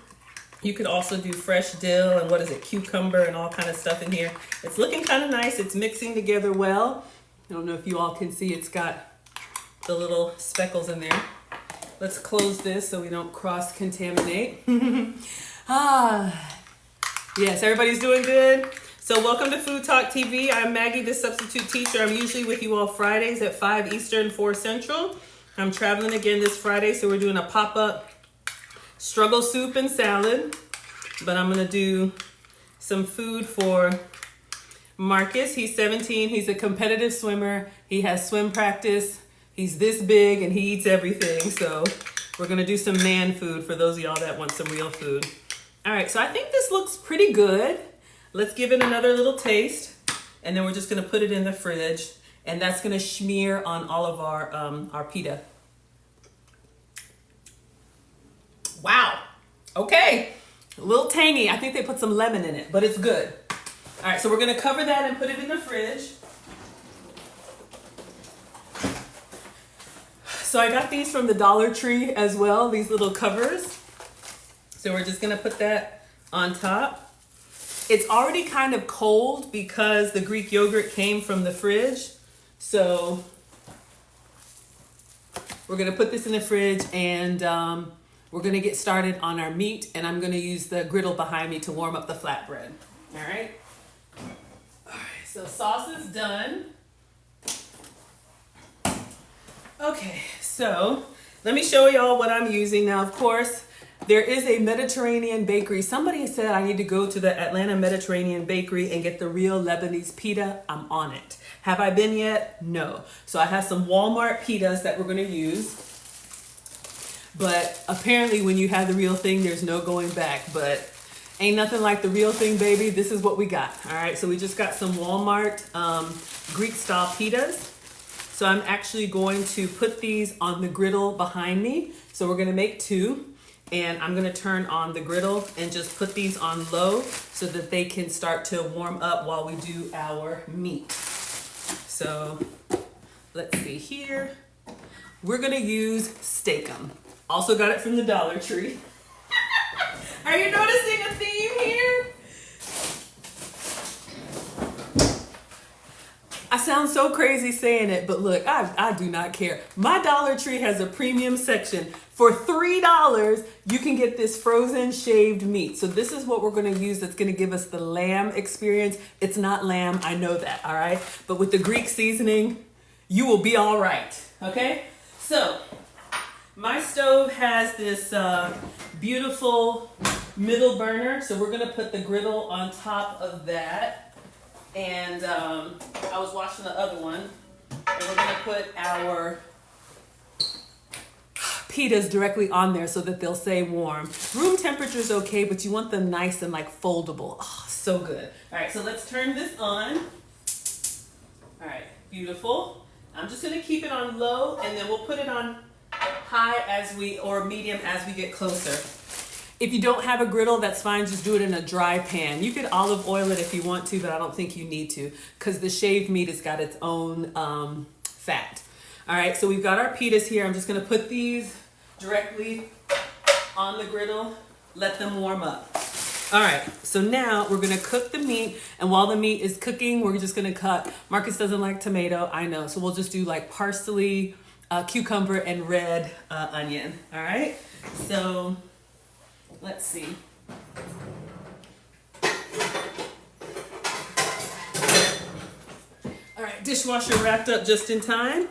You could also do fresh dill and cucumber and all kind of stuff in here. It's looking kind of nice. It's mixing together well. I don't know if you all can see, it's got the little speckles in there. Let's close this so we don't cross-contaminate. Yes, everybody's doing good. So welcome to Food Talk TV. I'm Maggie the Substitute Teacher. I'm usually with you all Fridays at 5 Eastern, 4 Central. I'm traveling again this Friday, so we're doing a pop-up struggle soup and salad. But I'm gonna do some food for Marcus. He's 17, he's a competitive swimmer. He has swim practice. He's this big and he eats everything. So we're gonna do some man food for those of y'all that want some real food. All right, so I think this looks pretty good. Let's give it another little taste. And then we're just gonna put it in the fridge, and that's gonna smear on all of our pita. Wow, okay. A little tangy. I think they put some lemon in it, but it's good. All right, so we're gonna cover that and put it in the fridge. So I got these from the Dollar Tree as well, these little covers. So we're just gonna put that on top. It's already kind of cold because the Greek yogurt came from the fridge. So we're gonna put this in the fridge, and we're gonna get started on our meat, and I'm gonna use the griddle behind me to warm up the flatbread. All right, so sauce is done. Okay, so let me show y'all what I'm using now. Of course, there is a Mediterranean bakery. Somebody said I need to go to the Atlanta Mediterranean bakery and get the real Lebanese pita. I'm on it. Have I been yet? No. So I have some Walmart pitas that we're gonna use. But apparently when you have the real thing, there's no going back. But ain't nothing like the real thing, baby. This is what we got. All right, so we just got some Walmart Greek style pitas. So I'm actually going to put these on the griddle behind me. So we're gonna make two, and I'm gonna turn on the griddle and just put these on low so that they can start to warm up while we do our meat. So let's see here. We're gonna use steakum. Also got it from the Dollar Tree. Are you noticing a theme here? I sound so crazy saying it, but look, I do not care. My Dollar Tree has a premium section. For $3, you can get this frozen shaved meat. So this is what we're gonna use that's gonna give us the lamb experience. It's not lamb, I know that, all right? But with the Greek seasoning, you will be all right, okay? So, my stove has this beautiful middle burner. So we're gonna put the griddle on top of that. And I was watching the other one, and we're gonna put our pitas directly on there so that they'll stay warm. Room temperature is okay, but you want them nice and like foldable. Oh, so good. All right, so let's turn this on. All right, beautiful. I'm just gonna keep it on low, and then we'll put it on high or medium as we get closer. If you don't have a griddle, that's fine. Just do it in a dry pan. You could olive oil it if you want to, but I don't think you need to because the shaved meat has got its own fat. All right, so we've got our pitas here. I'm just gonna put these directly on the griddle, let them warm up. All right, so now we're gonna cook the meat, and while the meat is cooking, we're just gonna cut. Marcus doesn't like tomato, I know, so we'll just do like parsley, cucumber, and red onion. All right, so let's see. All right, dishwasher wrapped up just in time.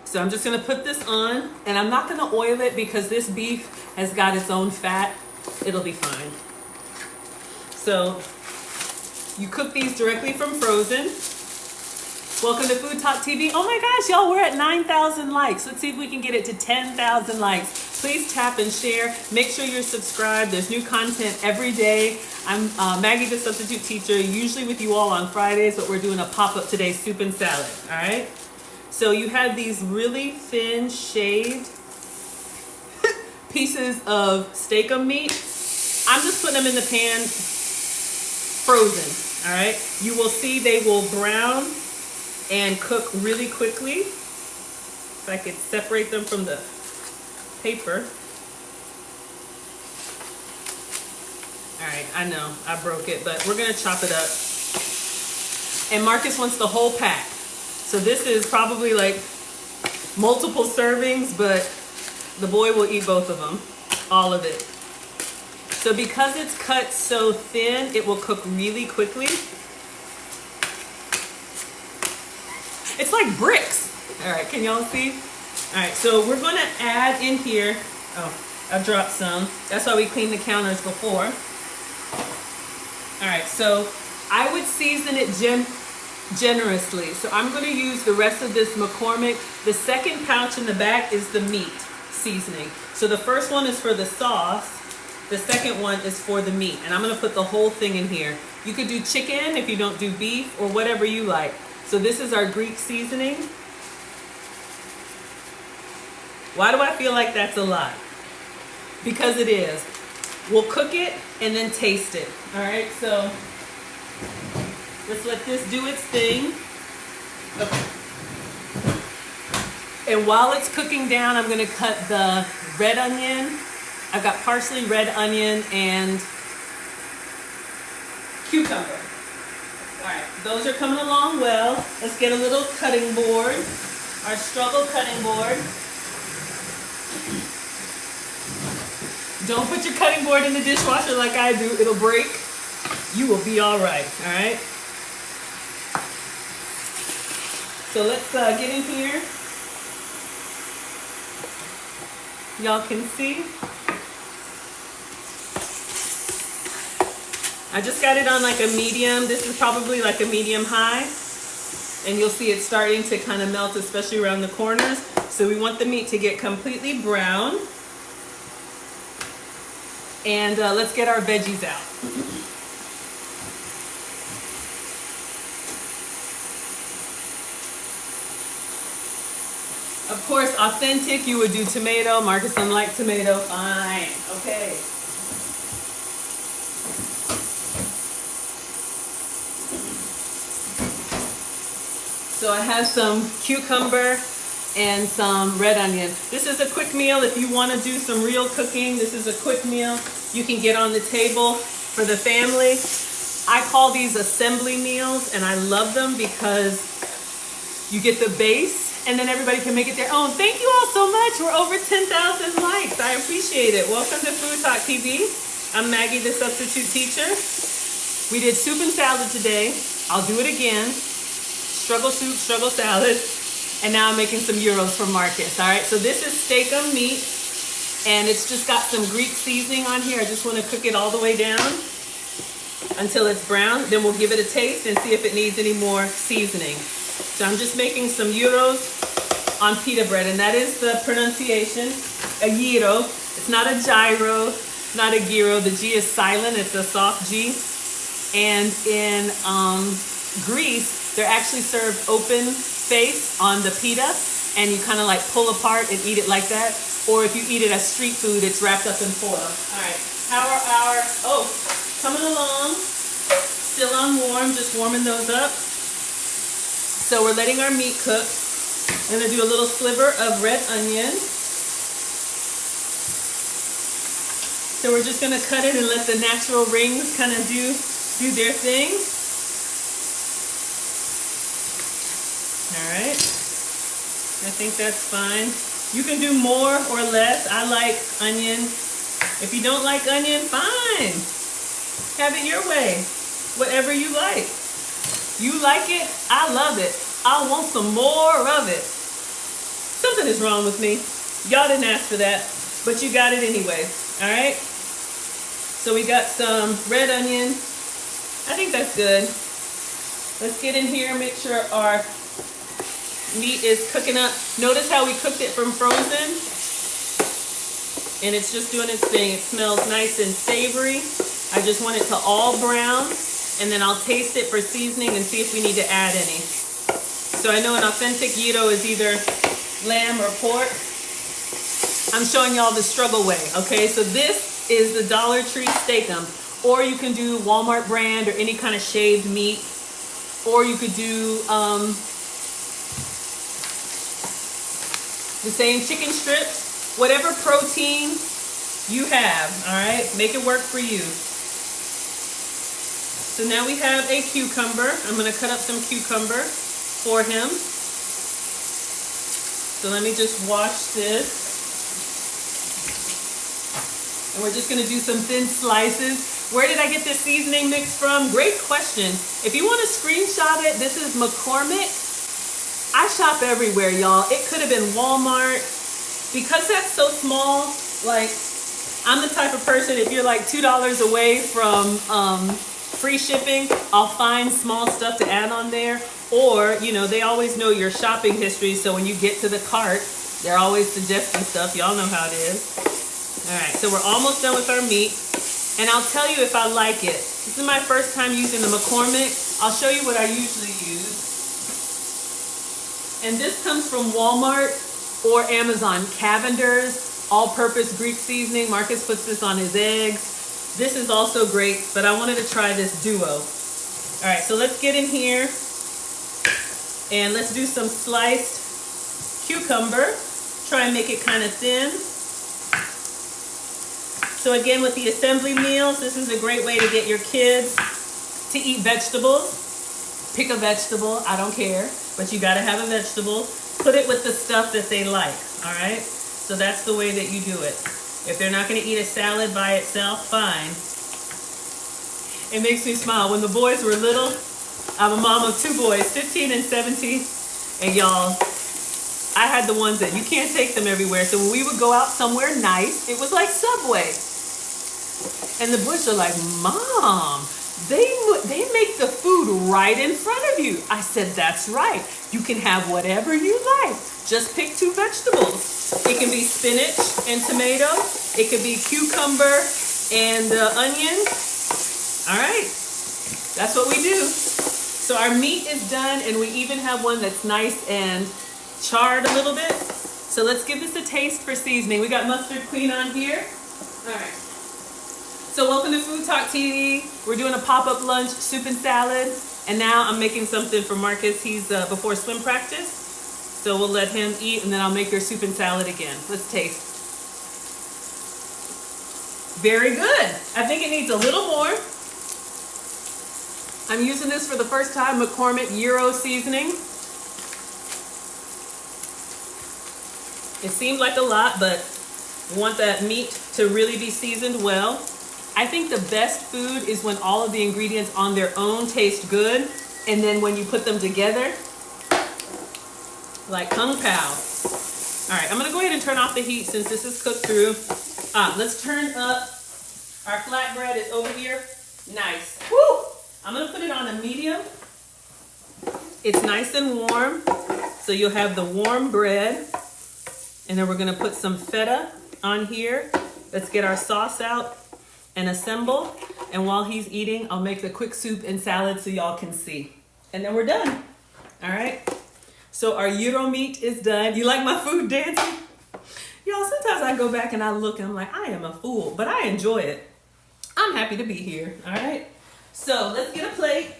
So I'm just gonna put this on, and I'm not gonna oil it because this beef has got its own fat. It'll be fine. So you cook these directly from frozen. Welcome to Food Talk TV. Oh my gosh, y'all, we're at 9,000 likes. Let's see if we can get it to 10,000 likes. Please tap and share. Make sure you're subscribed. There's new content every day. I'm Maggie the Substitute Teacher, usually with you all on Fridays, but we're doing a pop-up today, soup and salad, all right? So you have these really thin shaved pieces of steakum meat. I'm just putting them in the pan frozen, all right? You will see they will brown and cook really quickly. If I could separate them from the paper. All right, I know I broke it, but we're gonna chop it up. And Marcus wants the whole pack. So this is probably like multiple servings, but the boy will eat both of them, all of it. So because it's cut so thin, it will cook really quickly. It's like bricks. All right, can y'all see? All right, so we're gonna add in here, oh, I dropped some. That's why we cleaned the counters before. All right, so I would season it generously. So I'm gonna use the rest of this McCormick. The second pouch in the back is the meat seasoning. So the first one is for the sauce. The second one is for the meat. And I'm gonna put the whole thing in here. You could do chicken if you don't do beef or whatever you like. So this is our Greek seasoning. Why do I feel like that's a lot? Because it is. We'll cook it and then taste it. All right, so let's let this do its thing. Okay. And while it's cooking down, I'm gonna cut the red onion. I've got parsley, red onion, and cucumber. All right, those are coming along well. Let's get a little cutting board, our struggle cutting board. Don't put your cutting board in the dishwasher like I do, it'll break. You will be all right, all right? So let's get in here. Y'all can see. I just got it on like a medium. This is probably like a medium high. And you'll see it starting to kind of melt, especially around the corners. So we want the meat to get completely brown. And let's get our veggies out. Of course, authentic, you would do tomato. Marcus doesn't like tomato. Fine, okay. So I have some cucumber and some red onion. This is a quick meal. If you want to do some real cooking, this is a quick meal you can get on the table for the family. I call these assembly meals, and I love them because you get the base and then everybody can make it their own. Thank you all so much. We're over 10,000 likes. I appreciate it. Welcome to FoodtokTV. I'm Maggie the Substitute Teacher. We did soup and salad today. I'll do it again. Struggle soup, struggle salad. And now I'm making some gyros for Marcus. All right, so this is steak-um meat, and it's just got some Greek seasoning on here. I just want to cook it all the way down until it's brown. Then we'll give it a taste and see if it needs any more seasoning. So I'm just making some gyros on pita bread, and that is the pronunciation, a gyro. It's not a gyro, not a gyro. The G is silent. It's a soft G. And in Greece, they're actually served open face on the pita, and you kind of like pull apart and eat it like that. Or if you eat it as street food, it's wrapped up in foil. All right, how are our, oh, coming along, still on warm, just warming those up. So we're letting our meat cook. I'm gonna do a little sliver of red onion. So we're just gonna cut it and let the natural rings kind of do their thing. All right, I think that's fine. You can do more or less. I like onion. If you don't like onion, fine. Have it your way. Whatever you like. You like it, I love it. I want some more of it. Something is wrong with me. Y'all didn't ask for that, but you got it anyway, all right? So we got some red onion. I think that's good. Let's get in here, make sure our meat is cooking up. Notice how we cooked it from frozen, and it's just doing its thing. It smells nice and savory. I just want it to all brown, and then I'll taste it for seasoning and see if we need to add any. So I know an authentic gyro is either lamb or pork. I'm showing y'all the struggle way, okay? So this is the Dollar Tree steak-um, or you can do Walmart brand or any kind of shaved meat, or you could do the same chicken strips, whatever protein you have, all right? Make it work for you. So now we have a cucumber. I'm gonna cut up some cucumber for him. So let me just wash this. And we're just gonna do some thin slices. Where did I get this seasoning mix from? Great question. If you wanna screenshot it, this is McCormick. I shop everywhere, y'all. It could have been Walmart. Because that's so small, like, I'm the type of person, if you're like $2 away from free shipping, I'll find small stuff to add on there. Or, you know, they always know your shopping history, so when you get to the cart, they're always suggesting stuff. Y'all know how it is. All right, so we're almost done with our meat. And I'll tell you if I like it. This is my first time using the McCormick. I'll show you what I usually use. And this comes from Walmart or Amazon. Cavender's all-purpose Greek seasoning. Marcus puts this on his eggs. This is also great, but I wanted to try this duo. All right, so let's get in here and let's do some sliced cucumber. Try and make it kind of thin. So again, with the assembly meals, this is a great way to get your kids to eat vegetables. Pick a vegetable, I don't care, but you gotta have a vegetable. Put it with the stuff that they like, all right? So that's the way that you do it. If they're not gonna eat a salad by itself, fine. It makes me smile. When the boys were little, I'm a mom of 2 boys, 15 and 17, and y'all, I had the ones that you can't take them everywhere. So when we would go out somewhere nice, it was like Subway. And the boys are like, Mom, they make the food right in front of you. I said, that's right. You can have whatever you like. Just pick 2 vegetables. It can be spinach and tomato. It could be cucumber and onion. All right, that's what we do. So our meat is done, and we even have one that's nice and charred a little bit. So let's give this a taste for seasoning. We got Mustard Queen on here. All right. So welcome to Food Talk TV. We're doing a pop-up lunch, soup and salad. And now I'm making something for Marcus. He's before swim practice. So we'll let him eat, and then I'll make your soup and salad again. Let's taste. Very good. I think it needs a little more. I'm using this for the first time, McCormick Euro seasoning. It seemed like a lot, but we want that meat to really be seasoned well. I think the best food is when all of the ingredients on their own taste good, and then when you put them together, like kung pao. All right, I'm gonna go ahead and turn off the heat since this is cooked through. Let's turn up, our flatbread is over here. Nice. Woo! I'm gonna put it on a medium. It's nice and warm, so you'll have the warm bread. And then we're gonna put some feta on here. Let's get our sauce out and assemble. And while he's eating, I'll make the quick soup and salad so y'all can see. And then we're done, all right? So our gyro meat is done. You like my food dancing? Y'all, sometimes I go back and I look and I'm like, I am a fool, but I enjoy it. I'm happy to be here, all right? So let's get a plate.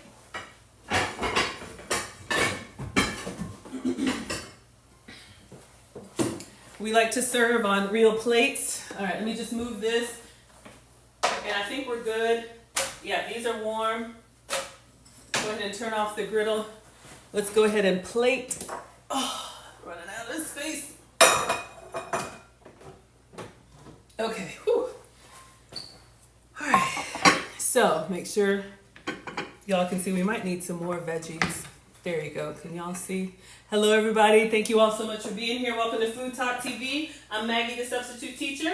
We like to serve on real plates. All right, let me just move this. And I think we're good. Yeah, these are warm. Go ahead and turn off the griddle. Let's go ahead and plate. Oh, running out of space. Okay, whew. All right, so make sure y'all can see. We might need some more veggies. There you go. Can y'all see? Hello, everybody. Thank you all so much for being here. Welcome to Food Talk TV. I'm Maggie the Substitute Teacher.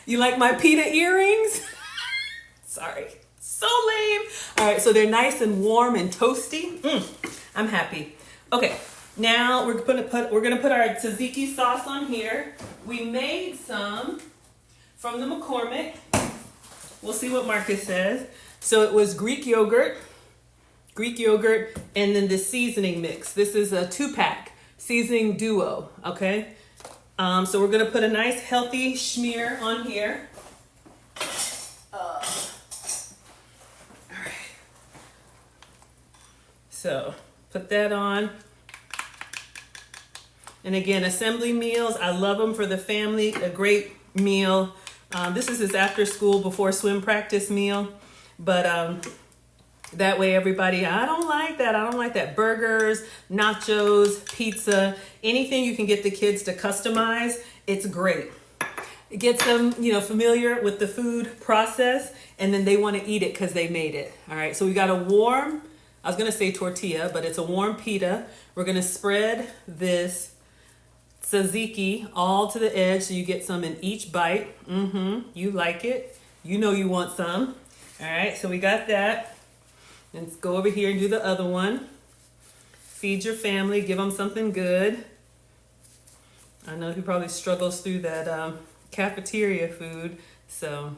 You like my PETA earrings? Sorry. So lame. All right, so they're nice and warm and toasty. I'm happy. Okay, now we're gonna put our tzatziki sauce on here. We made some from the McCormick. We'll see what Marcus says. So it was Greek yogurt, and then the seasoning mix. This is a 2-pack seasoning duo, okay? So we're gonna put a nice healthy schmear on here. All right. So put that on. And again, assembly meals, I love them for the family, a great meal. This is his after school before swim practice meal. But that way everybody, I don't like that. Burgers, nachos, pizza, anything you can get the kids to customize, it's great. It gets them, familiar with the food process, and then they want to eat it because they made it. All right, so we got a warm, I was going to say tortilla, but it's a warm pita. We're going to spread this tzatziki all to the edge so you get some in each bite. You like it. You know you want some. All right, so we got that. Let's go over here and do the other one. Feed your family. Give them something good. I know he probably struggles through that cafeteria food. So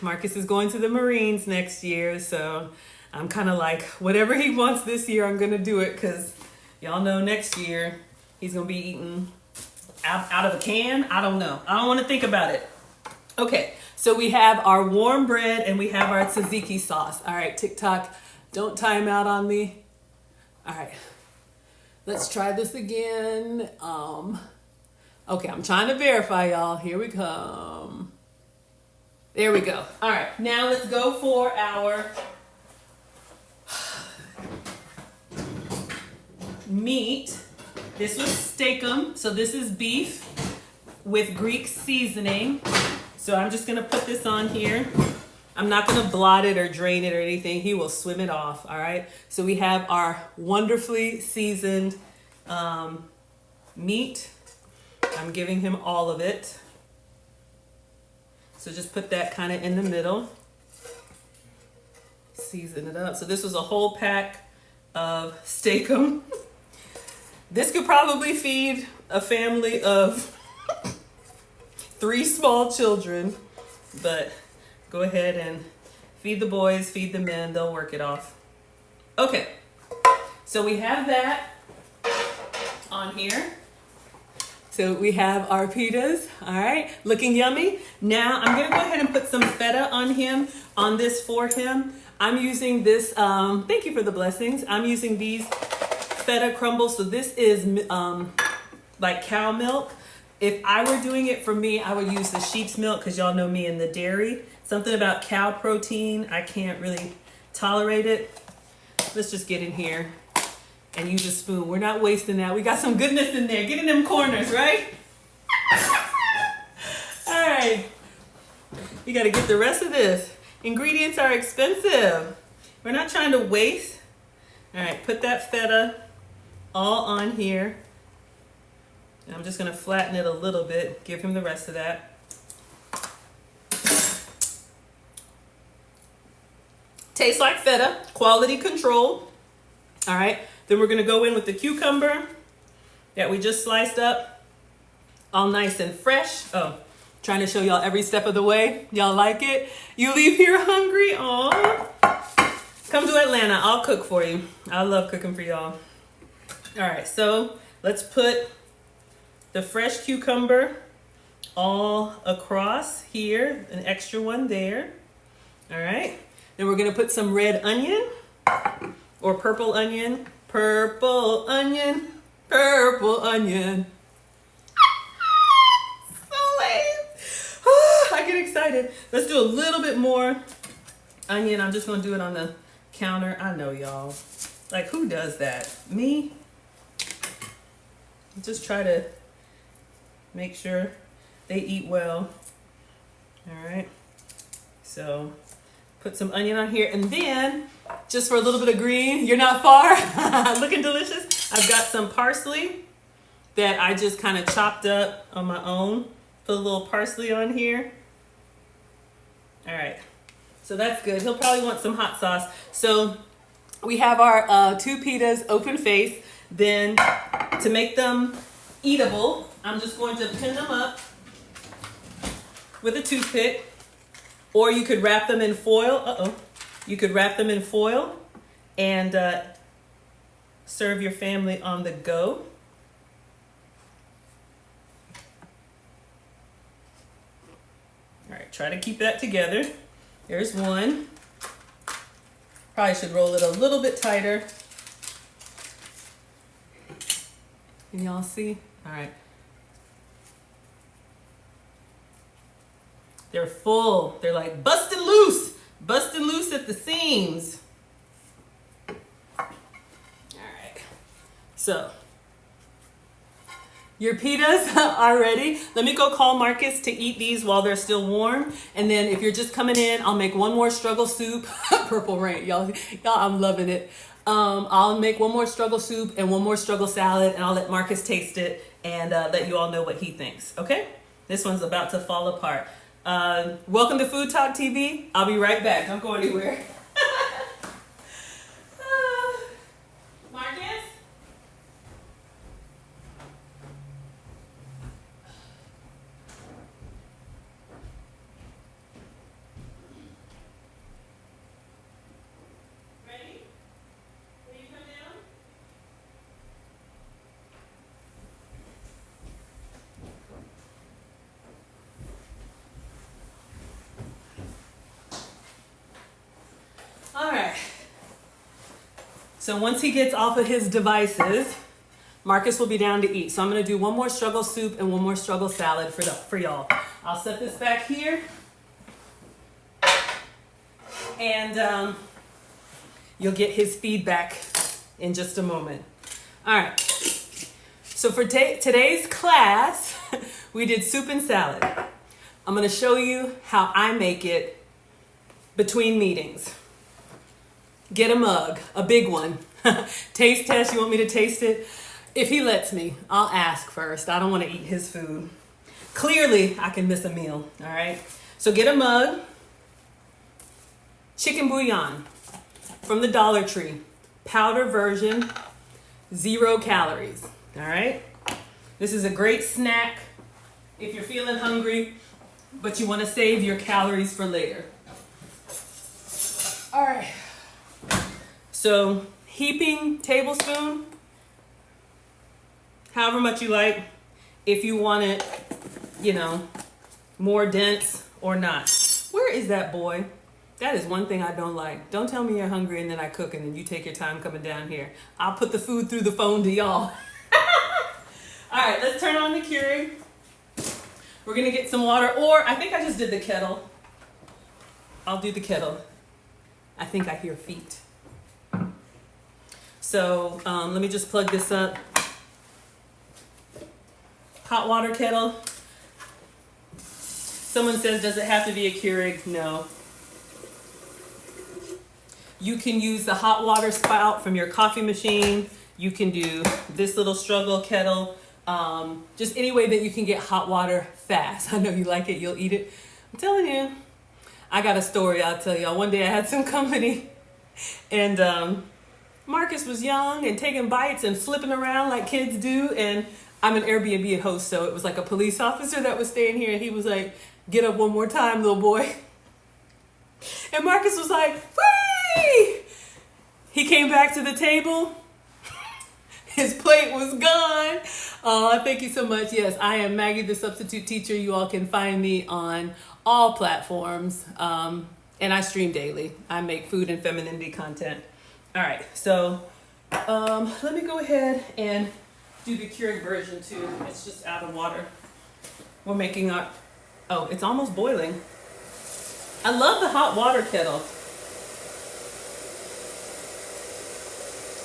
Marcus is going to the Marines next year. So I'm kind of like, whatever he wants this year, I'm going to do it. Because y'all know next year he's going to be eating out of a can. I don't know. I don't want to think about it. Okay. So we have our warm bread and we have our tzatziki sauce. All right, TikTok, don't time out on me. All right, let's try this again. Okay, I'm trying to verify, y'all. Here we come. There we go. All right, now let's go for our meat. This was steakum, so this is beef with Greek seasoning. So I'm just going to put this on here. I'm not going to blot it or drain it or anything. He will swim it off, all right? So we have our wonderfully seasoned meat. I'm giving him all of it. So just put that kind of in the middle. Season it up. So this was a whole pack of steakum. This could probably feed a family of 3 small children, but go ahead and feed the boys, feed the men, they'll work it off. Okay, so we have that on here. So we have our pitas, all right, looking yummy. Now I'm gonna go ahead and put some feta on this for him. I'm using this, thank you for the blessings. I'm using these feta crumbles. So this is like cow milk. If I were doing it for me, I would use the sheep's milk because y'all know me and the dairy. Something about cow protein, I can't really tolerate it. Let's just get in here and use a spoon. We're not wasting that. We got some goodness in there. Get in them corners, right? All right. You got to get the rest of this. Ingredients are expensive. We're not trying to waste. All right, put that feta all on here. I'm just going to flatten it a little bit, give him the rest of that. Tastes like feta, quality control. All right, then we're going to go in with the cucumber that we just sliced up, all nice and fresh. Oh, trying to show y'all every step of the way. Y'all like it? You leave here hungry? Aw. Come to Atlanta, I'll cook for you. I love cooking for y'all. All right, so let's put the fresh cucumber all across here, an extra one there. All right. Then we're going to put some red onion or purple onion. Purple onion. Purple onion. So lame. I get excited. Let's do a little bit more onion. I'm just going to do it on the counter. I know y'all. Like, who does that? Me? Just try to make sure they eat well. All right. So put some onion on here. And then, just for a little bit of green, you're not far. Looking delicious. I've got some parsley that I just kind of chopped up on my own. Put a little parsley on here. All right. So that's good. He'll probably want some hot sauce. So we have our 2 pitas open face. Then to make them eatable, I'm just going to pin them up with a toothpick, or you could wrap them in foil. You could wrap them in foil and serve your family on the go. All right, try to keep that together. There's one. Probably should roll it a little bit tighter. Can y'all see? All right. They're full. They're like busting loose at the seams. All right. So your pitas are ready. Let me go call Marcus to eat these while they're still warm. And then if you're just coming in, I'll make one more struggle soup. Purple rain, y'all, I'm loving it. I'll make one more struggle soup and one more struggle salad, and I'll let Marcus taste it and let you all know what he thinks, okay? This one's about to fall apart. Welcome to Food Talk TV. I'll be right back. Don't go anywhere. Marcus? Ready? Will you come down? All right. So once he gets off of his devices, Marcus will be down to eat. So I'm going to do one more struggle soup and one more struggle salad for y'all. I'll set this back here. And you'll get his feedback in just a moment. All right. So for today's class, we did soup and salad. I'm going to show you how I make it between meetings. Get a mug, a big one. Taste test, you want me to taste it? If he lets me, I'll ask first. I don't want to eat his food. Clearly, I can miss a meal, all right? So get a mug. Chicken bouillon from the Dollar Tree. Powder version, 0 calories, all right? This is a great snack if you're feeling hungry, but you want to save your calories for later. All right. So heaping tablespoon, however much you like, if you want it, you know, more dense or not. Where is that boy? That is one thing I don't like. Don't tell me you're hungry and then I cook and then you take your time coming down here. I'll put the food through the phone to y'all. All right, let's turn on the Keurig. We're gonna get some water, or I think I just did the kettle. I'll do the kettle. I think I hear feet. So let me just plug this up. Hot water kettle. Someone says, does it have to be a Keurig? No. You can use the hot water spout from your coffee machine. You can do this little struggle kettle. Just any way that you can get hot water fast. I know you like it, you'll eat it. I'm telling you. I got a story I'll tell y'all. One day I had some company and Marcus was young and taking bites and flipping around like kids do. And I'm an Airbnb host, so it was like a police officer that was staying here and he was like, get up one more time, little boy. And Marcus was like, whee! He came back to the table. His plate was gone. Oh, thank you so much. Yes, I am Maggie the Substitute Teacher. You all can find me on all platforms. And I stream daily. I make food and femininity content. All right, so let me go ahead and do the Keurig version too. It's just out of water. We're making our, oh, it's almost boiling. I love the hot water kettle.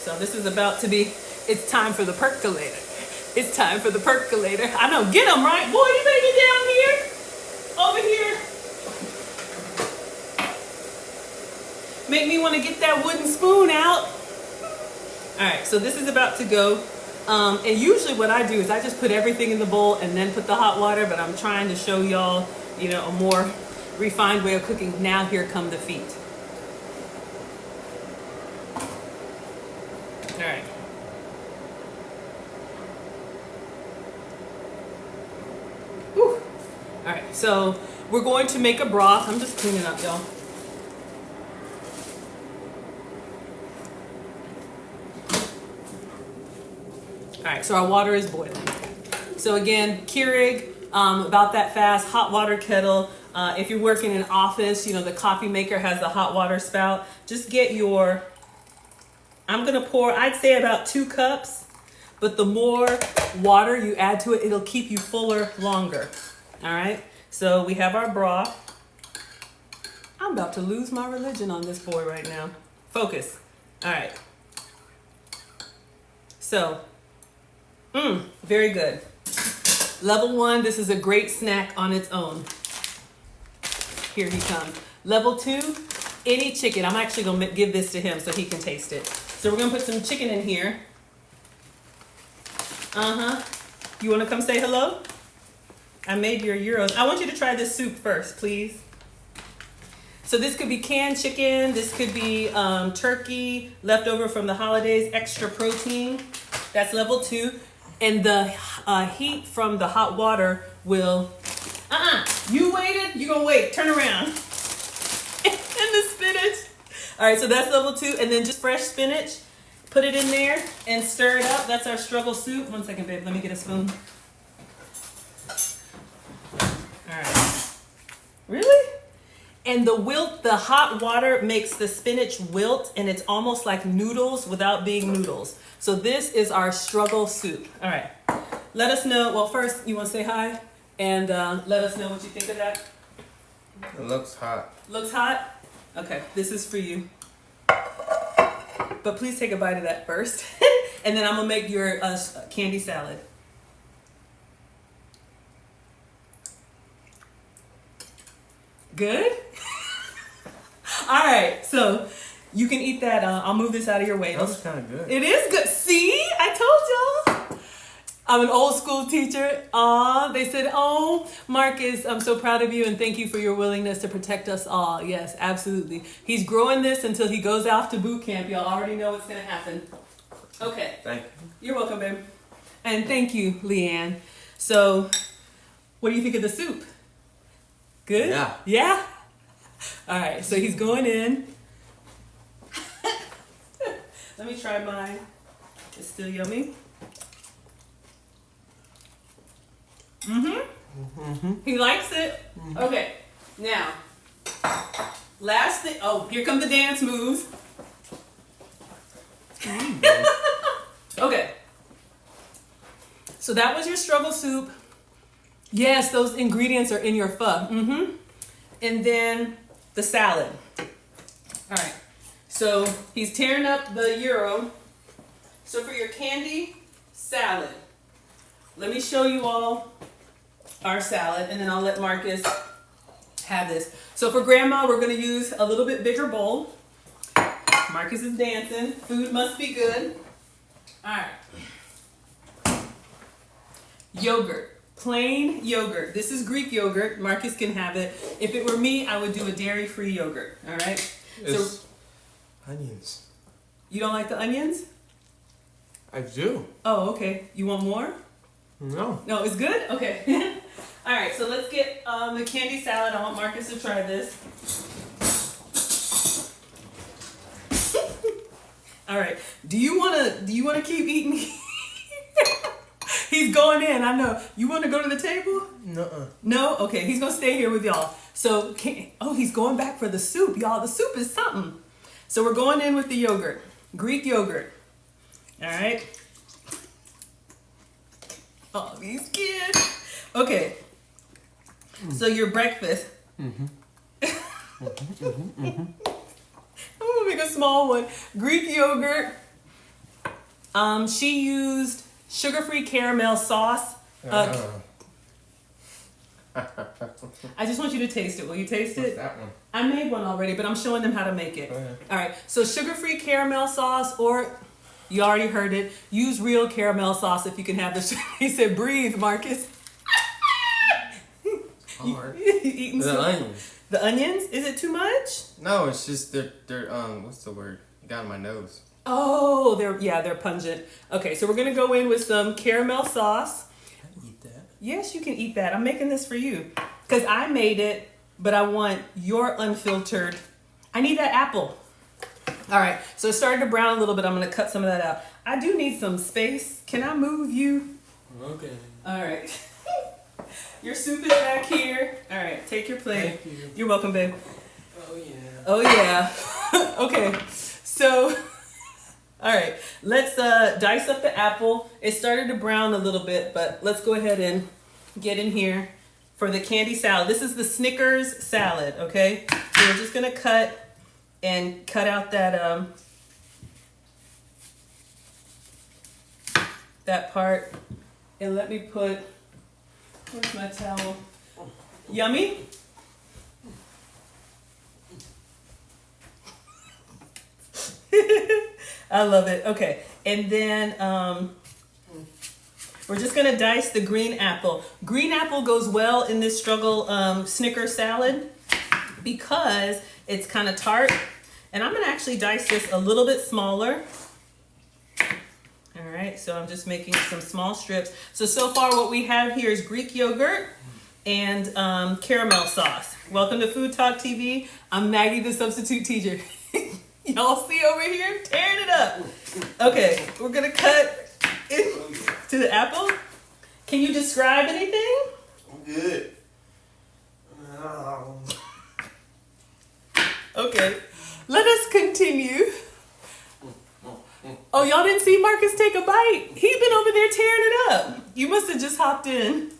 So this is about to be, it's time for the percolator. It's time for the percolator. I know, get them right. Boy, you better get down here. Over here. Make me want to get that wooden spoon out. All right, so this is about to go. And usually what I do is I just put everything in the bowl and then put the hot water, but I'm trying to show y'all, you know, a more refined way of cooking. Now here come the feet. All right. Whew. All right, so we're going to make a broth. I'm just cleaning up, y'all. All right, so our water is boiling. So again, Keurig, about that fast, hot water kettle. If you're working in an office, you know, the coffee maker has the hot water spout. Just get your, I'm gonna pour, I'd say about 2 cups. but the more water you add to it, it'll keep you fuller longer. All right, so we have our broth. I'm about to lose my religion on this boy right now. Focus. All right. So, very good. Level 1, this is a great snack on its own. Here he comes. Level 2, any chicken. I'm actually gonna give this to him so he can taste it. So we're gonna put some chicken in here. You wanna come say hello? I made your gyros. I want you to try this soup first, please. So this could be canned chicken. This could be turkey, leftover from the holidays, extra protein. That's level 2. And the heat from the hot water will, you waited, you gonna wait, turn around. And the spinach. All right, so that's level 2. And then just fresh spinach, put it in there and stir it up. That's our struggle soup. One second, babe, let me get a spoon. All right. Really? And the hot water makes the spinach wilt, and it's almost like noodles without being noodles. So this is our struggle soup. All right. Let us know. Well, first, you want to say hi? And let us know what you think of that. It looks hot. Looks hot? Okay, this is for you. But please take a bite of that first. And then I'm going to make your candy salad. Good? All right, so you can eat that. I'll move this out of your way. That was kind of good. It is good. See? I told y'all. I'm an old school teacher. They said, oh, Marcus, I'm so proud of you and thank you for your willingness to protect us all. Yes, absolutely. He's growing this until he goes off to boot camp. Y'all already know what's going to happen. Okay. Thank you. You're welcome, babe. And thank you, Leanne. So, what do you think of the soup? Good? Yeah. Yeah? All right, so he's going in. Let me try mine. It's still yummy. He likes it. Okay, now, last thing. Oh, here come the dance moves. Okay. So that was your struggle soup. Yes, those ingredients are in your pho. And then the salad. All right. So he's tearing up the gyro. So for your candy salad, let me show you all our salad, and then I'll let Marcus have this. So for grandma, we're going to use a little bit bigger bowl. Marcus is dancing. Food must be good. All right. Yogurt. Plain yogurt. This is Greek yogurt. Marcus can have it. If it were me, I would do a dairy-free yogurt. All right? It's onions. You don't like the onions? I do. Oh, okay. You want more? No. No, it's good? Okay. All right, so let's get the candy salad. I want Marcus to try this. All right. Do you wanna keep eating? He's going in. I know. You want to go to the table? Nuh-uh. No? Okay. He's gonna stay here with y'all. So, he's going back for the soup, y'all. The soup is something. So we're going in with the yogurt, Greek yogurt. All right. Oh, these kids. Okay. So your breakfast. I'm gonna make a small one. Greek yogurt. She used sugar-free caramel sauce. I just want you to taste it. Will you taste What's it? that one? I made one already, but I'm showing them how to make it. Go ahead. All right. So sugar-free caramel sauce, or you already heard it. Use real caramel sauce if you can have this. He said, "Breathe, Marcus." Hard. Eating The onions. The onions? Is it too much? No, it's just they're what's the word? It got in my nose. Oh, they're pungent. Okay, so we're gonna go in with some caramel sauce. Can I eat that? Yes, you can eat that. I'm making this for you because I made it, but I want your unfiltered. I need that apple. All right, so it started to brown a little bit. I'm gonna cut some of that out. I do need some space. Can I move you? Okay. All right. Your soup is back here. All right, take your plate. Thank you. You're welcome, babe. Oh yeah. Oh yeah. Okay, so All right, let's dice up the apple. It started to brown a little bit, but let's go ahead and get in here for the candy salad. This is the Snickers salad, okay? So we're just gonna cut out that that part. And let me put, where's my towel? Yummy? I love it. Okay, and then we're just gonna dice the green apple. Green apple goes well in this struggle Snicker salad because it's kind of tart. And I'm gonna actually dice this a little bit smaller. All right, so I'm just making some small strips. So far what we have here is Greek yogurt and caramel sauce. Welcome to Food Talk TV. I'm Maggie the Substitute Teacher. Y'all see over here, tearing it up. Okay, we're gonna cut into the apple. Can you describe anything? Good. Okay, let us continue. Oh, y'all didn't see Marcus take a bite? He's been over there tearing it up. You must have just hopped in.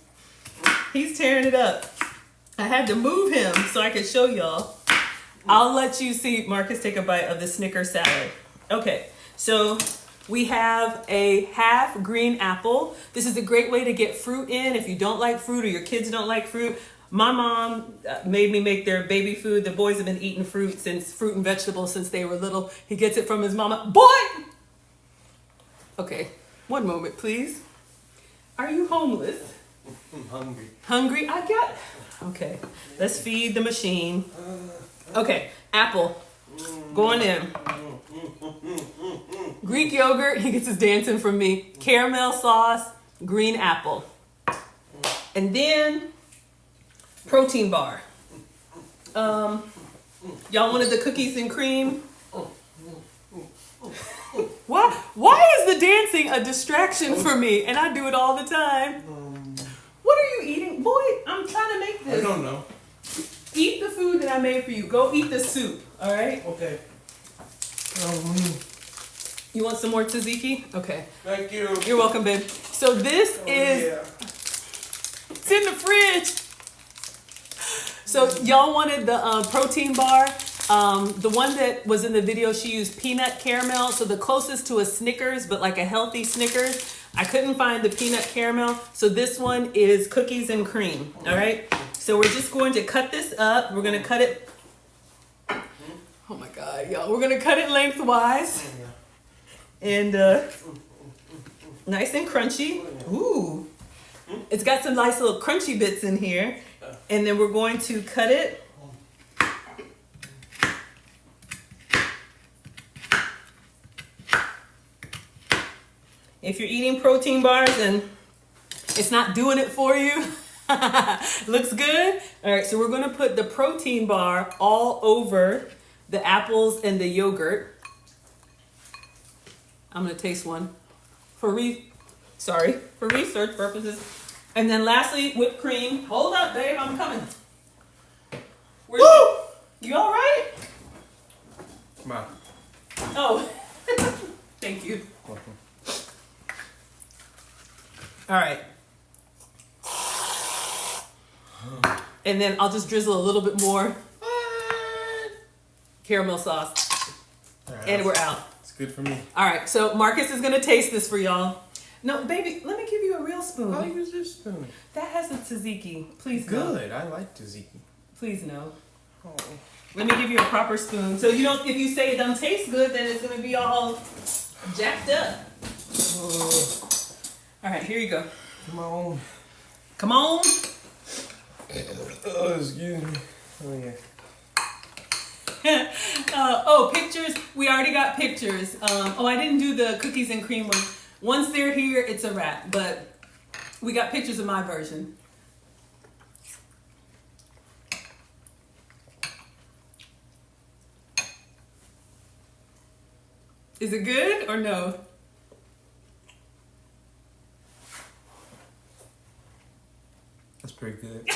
He's tearing it up. I had to move him so I could show y'all. I'll let you see Marcus take a bite of the Snicker salad. Okay, so we have a half green apple. This is a great way to get fruit in if you don't like fruit or your kids don't like fruit. My mom made me make their baby food. The boys have been eating fruit and vegetables since they were little. He gets it from his mama. Boy! Okay, one moment, please. Are you homeless? I'm hungry. Hungry? I got... Okay, let's feed the machine. Okay, apple. Going in. Greek yogurt, he gets his dancing from me. Caramel sauce, green apple. And then, protein bar. Y'all wanted the cookies and cream? Why is the dancing a distraction for me? And I do it all the time. What are you eating? Boy, I'm trying to make this. I don't know. Eat the food that I made for you. Go eat the soup, all right? Okay. You want some more tzatziki? Okay. Thank you. You're welcome, babe. So this is, it's in the fridge. So y'all wanted the protein bar. The one that was in the video, she used peanut caramel. So the closest to a Snickers, but like a healthy Snickers. I couldn't find the peanut caramel. So this one is cookies and cream, all right? So we're just going to cut this up. We're gonna cut it, oh my God, y'all. We're gonna cut it lengthwise. And nice and crunchy. Ooh. It's got some nice little crunchy bits in here. And then we're going to cut it. If you're eating protein bars and it's not doing it for you, looks good. All right, so we're gonna put the protein bar all over the apples and the yogurt. I'm gonna taste one for research purposes. And then lastly, whipped cream. Hold up, babe, I'm coming. Woo! You all right? Come on. Oh, thank you. All right. And then I'll just drizzle a little bit more caramel sauce. Right, And we're out. It's good for me. All right, so Marcus is gonna taste this for y'all. No, baby, let me give you a real spoon. I'll use this spoon. That has a tzatziki. Please no. Good. I like tzatziki. Please no. Oh. Let me give you a proper spoon. So you don't. If you say it don't taste good, then it's gonna be all jacked up. Oh. All right, here you go. Come on. Come on. Oh, excuse me. Oh yeah. Oh, pictures. We already got pictures. I didn't do the cookies and cream one. Once they're here, it's a wrap. But we got pictures of my version. Is it good or no? That's pretty good.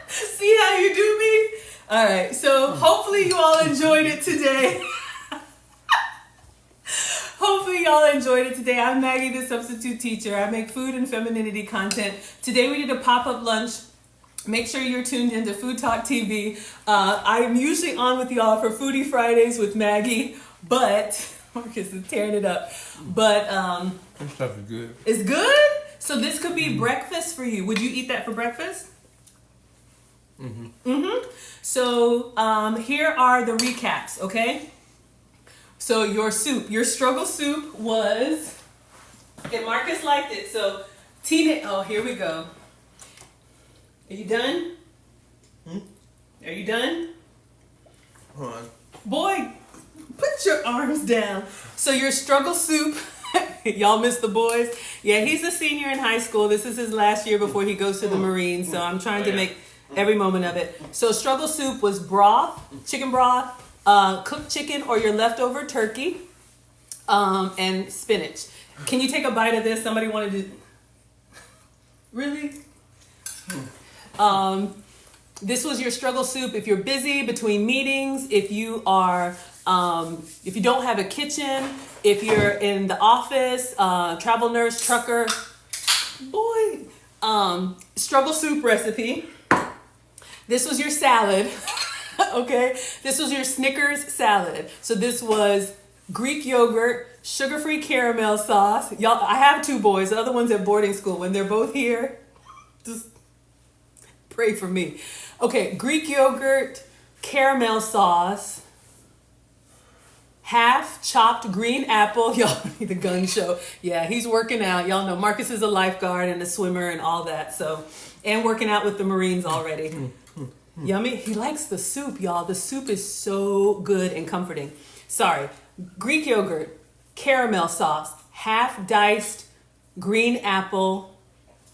See how you do me? All right, so hopefully you all enjoyed it today. enjoyed it today. I'm Maggie the Substitute Teacher. I make food and femininity content. Today we did a pop-up lunch. Make sure you're tuned into FoodtokTV. I'm usually on with y'all for Foodie Fridays with Maggie, but Marcus is tearing it up. But This stuff is good. it's good. So this could be breakfast for you. Would you eat that for breakfast? So here are the recaps, okay? So your soup, your struggle soup was, and Marcus liked it. So oh, here we go. Are you done? Are you done? Hold on. Boy, put your arms down. So your struggle soup, y'all miss the boys? Yeah, he's a senior in high school. This is his last year before he goes to the Marines. So I'm trying to make every moment of it. So struggle soup was broth, chicken broth, cooked chicken or your leftover turkey, and spinach. Can you take a bite of this? Somebody wanted to. Really? This was your struggle soup. If you're busy between meetings, if you are, if you don't have a kitchen, if you're in the office, travel nurse, trucker, boy, struggle soup recipe. This was your salad, okay? This was your Snickers salad. So this was Greek yogurt, sugar-free caramel sauce. Y'all, I have two boys. The other one's at boarding school. When they're both here, just pray for me. Okay, Greek yogurt, caramel sauce, half chopped green apple. Y'all need the gun show. Yeah, he's working out. Y'all know Marcus is a lifeguard and a swimmer and all that. So, and working out with the Marines already. Yummy. He likes the soup, y'all. The soup is so good and comforting. Sorry. Greek yogurt, caramel sauce, half diced green apple,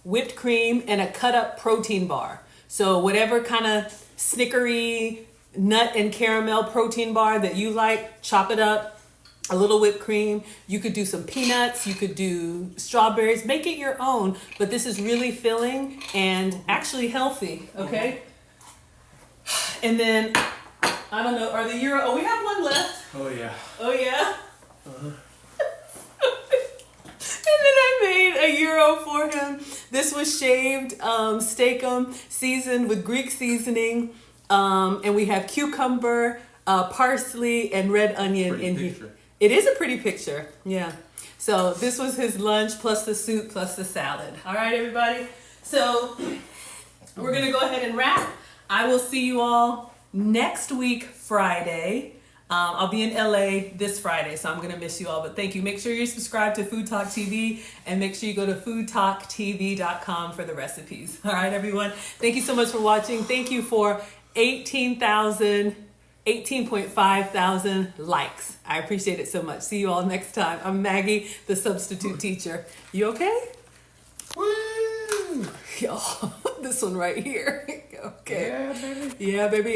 whipped cream, and a cut up protein bar. So whatever kind of snickery nut and caramel protein bar that you like, chop it up, a little whipped cream. You could do some peanuts, you could do strawberries, make it your own, but this is really filling and actually healthy, okay? And then, I don't know, are the Euro, oh, we have one left. Oh yeah. Oh yeah? And then I made a Euro for him. This was shaved steakum, seasoned with Greek seasoning. And we have cucumber, parsley, and red onion in here. It is a pretty picture, yeah. So this was his lunch, plus the soup, plus the salad. All right, everybody? So we're gonna go ahead and wrap. I will see you all next week, Friday. I'll be in LA this Friday, so I'm going to miss you all. But thank you. Make sure you're subscribed to Food Talk TV, and make sure you go to foodtoktv.com for the recipes. All right, everyone. Thank you so much for watching. Thank you for 18.5 thousand likes. I appreciate it so much. See you all next time. I'm Maggie, the Substitute Teacher. You okay? Woo! Y'all, this one right here. Okay. Yeah, baby. Yeah, baby.